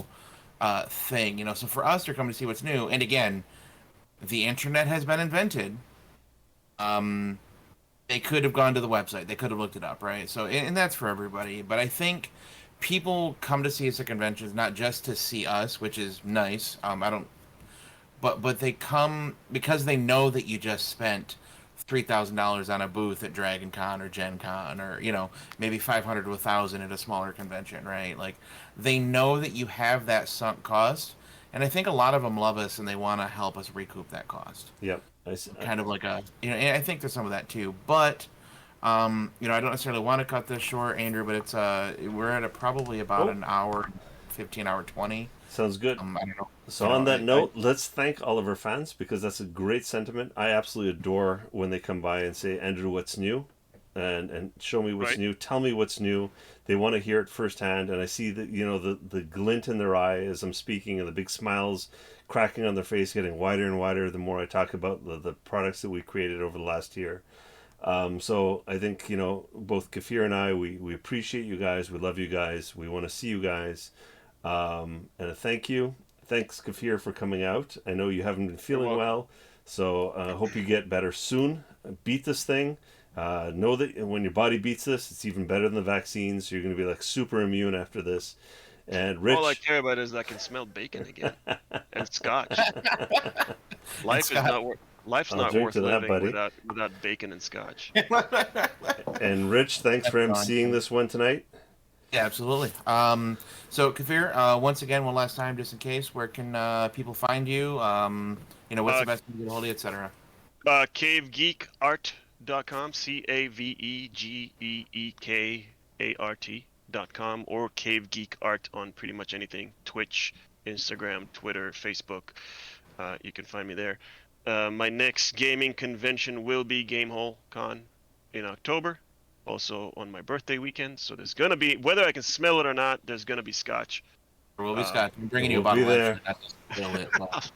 Speaker 3: thing? So for us, they're coming to see what's new. And again, the internet has been invented. Um, they could have gone to the website. They could have looked it up, right? So and that's for everybody. But I think people come to see us at conventions not just to see us, which is nice. I don't but they come because they know that you just spent $3,000 on a booth at Dragon Con or Gen Con or maybe 500 to 1,000 at a smaller convention, right? Like they know that you have that sunk cost, and I think a lot of them love us and they want to help us recoup that cost.
Speaker 1: Yep.
Speaker 3: Kind of like and I think there's some of that too, but. I don't necessarily want to cut this short, Andrew, but it's we're at probably about
Speaker 1: Oh,
Speaker 3: an hour, 15 hour 20.
Speaker 1: sounds good.
Speaker 3: I don't know.
Speaker 1: So on that note, let's thank all of our fans because that's a great sentiment. I absolutely adore when they come by and say, "Andrew, what's new?" and show me what's
Speaker 2: Right.
Speaker 1: new. Tell me what's new. They want to hear it firsthand, and I see that the glint in their eye as I'm speaking, and the big smiles cracking on their face, getting wider and wider the more I talk about the products that we created over the last year. So I think both Kfir and I we appreciate you guys. We love you guys. We want to see you guys. And a thank you. Thanks, Kfir, for coming out. I know you haven't been
Speaker 2: You're
Speaker 1: feeling
Speaker 2: welcome.
Speaker 1: well, so I hope you get better soon. Beat this thing. Know that when your body beats this, it's even better than the vaccines. You're going to be like super immune after this. And
Speaker 2: All I
Speaker 1: Rich,
Speaker 2: care about is I can smell bacon again and scotch.
Speaker 3: And
Speaker 2: Life is
Speaker 3: Scott.
Speaker 2: not worth Life's
Speaker 1: I'll
Speaker 2: not
Speaker 1: drink
Speaker 2: worth
Speaker 1: to that,
Speaker 2: living
Speaker 1: buddy.
Speaker 2: without bacon and scotch.
Speaker 1: And Rich, thanks for
Speaker 3: That's
Speaker 1: emceeing this one tonight.
Speaker 3: Yeah, absolutely. So Kafir, once again, one last time, just in case, where can people find you? What's
Speaker 2: Uh,
Speaker 3: the best way to get a hold of you, etc.
Speaker 2: Cave Geek Art cavegeekart.com, cavegeekart.com, or Cave Geek Art on pretty much anything: Twitch, Instagram, Twitter, Facebook. You can find me there. My next gaming convention will be Gamehole Con in October, also on my birthday weekend. So there's gonna be, whether I can smell it or not, there's gonna be scotch.
Speaker 3: There will be Scott. I'm bringing you a
Speaker 1: We'll be
Speaker 3: bottle
Speaker 1: there.
Speaker 3: actually, not just fill it. But,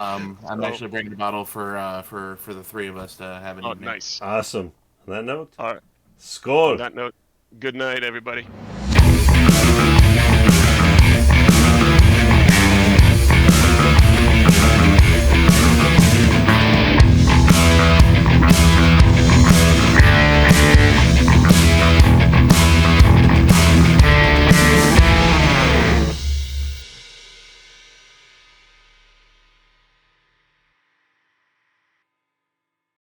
Speaker 3: I'm
Speaker 2: So-
Speaker 3: actually bringing a bottle for the three of us to have an
Speaker 2: Oh,
Speaker 3: evening.
Speaker 2: nice.
Speaker 1: Awesome. On that note,
Speaker 2: All right.
Speaker 1: skål.
Speaker 2: On that note, good night, everybody.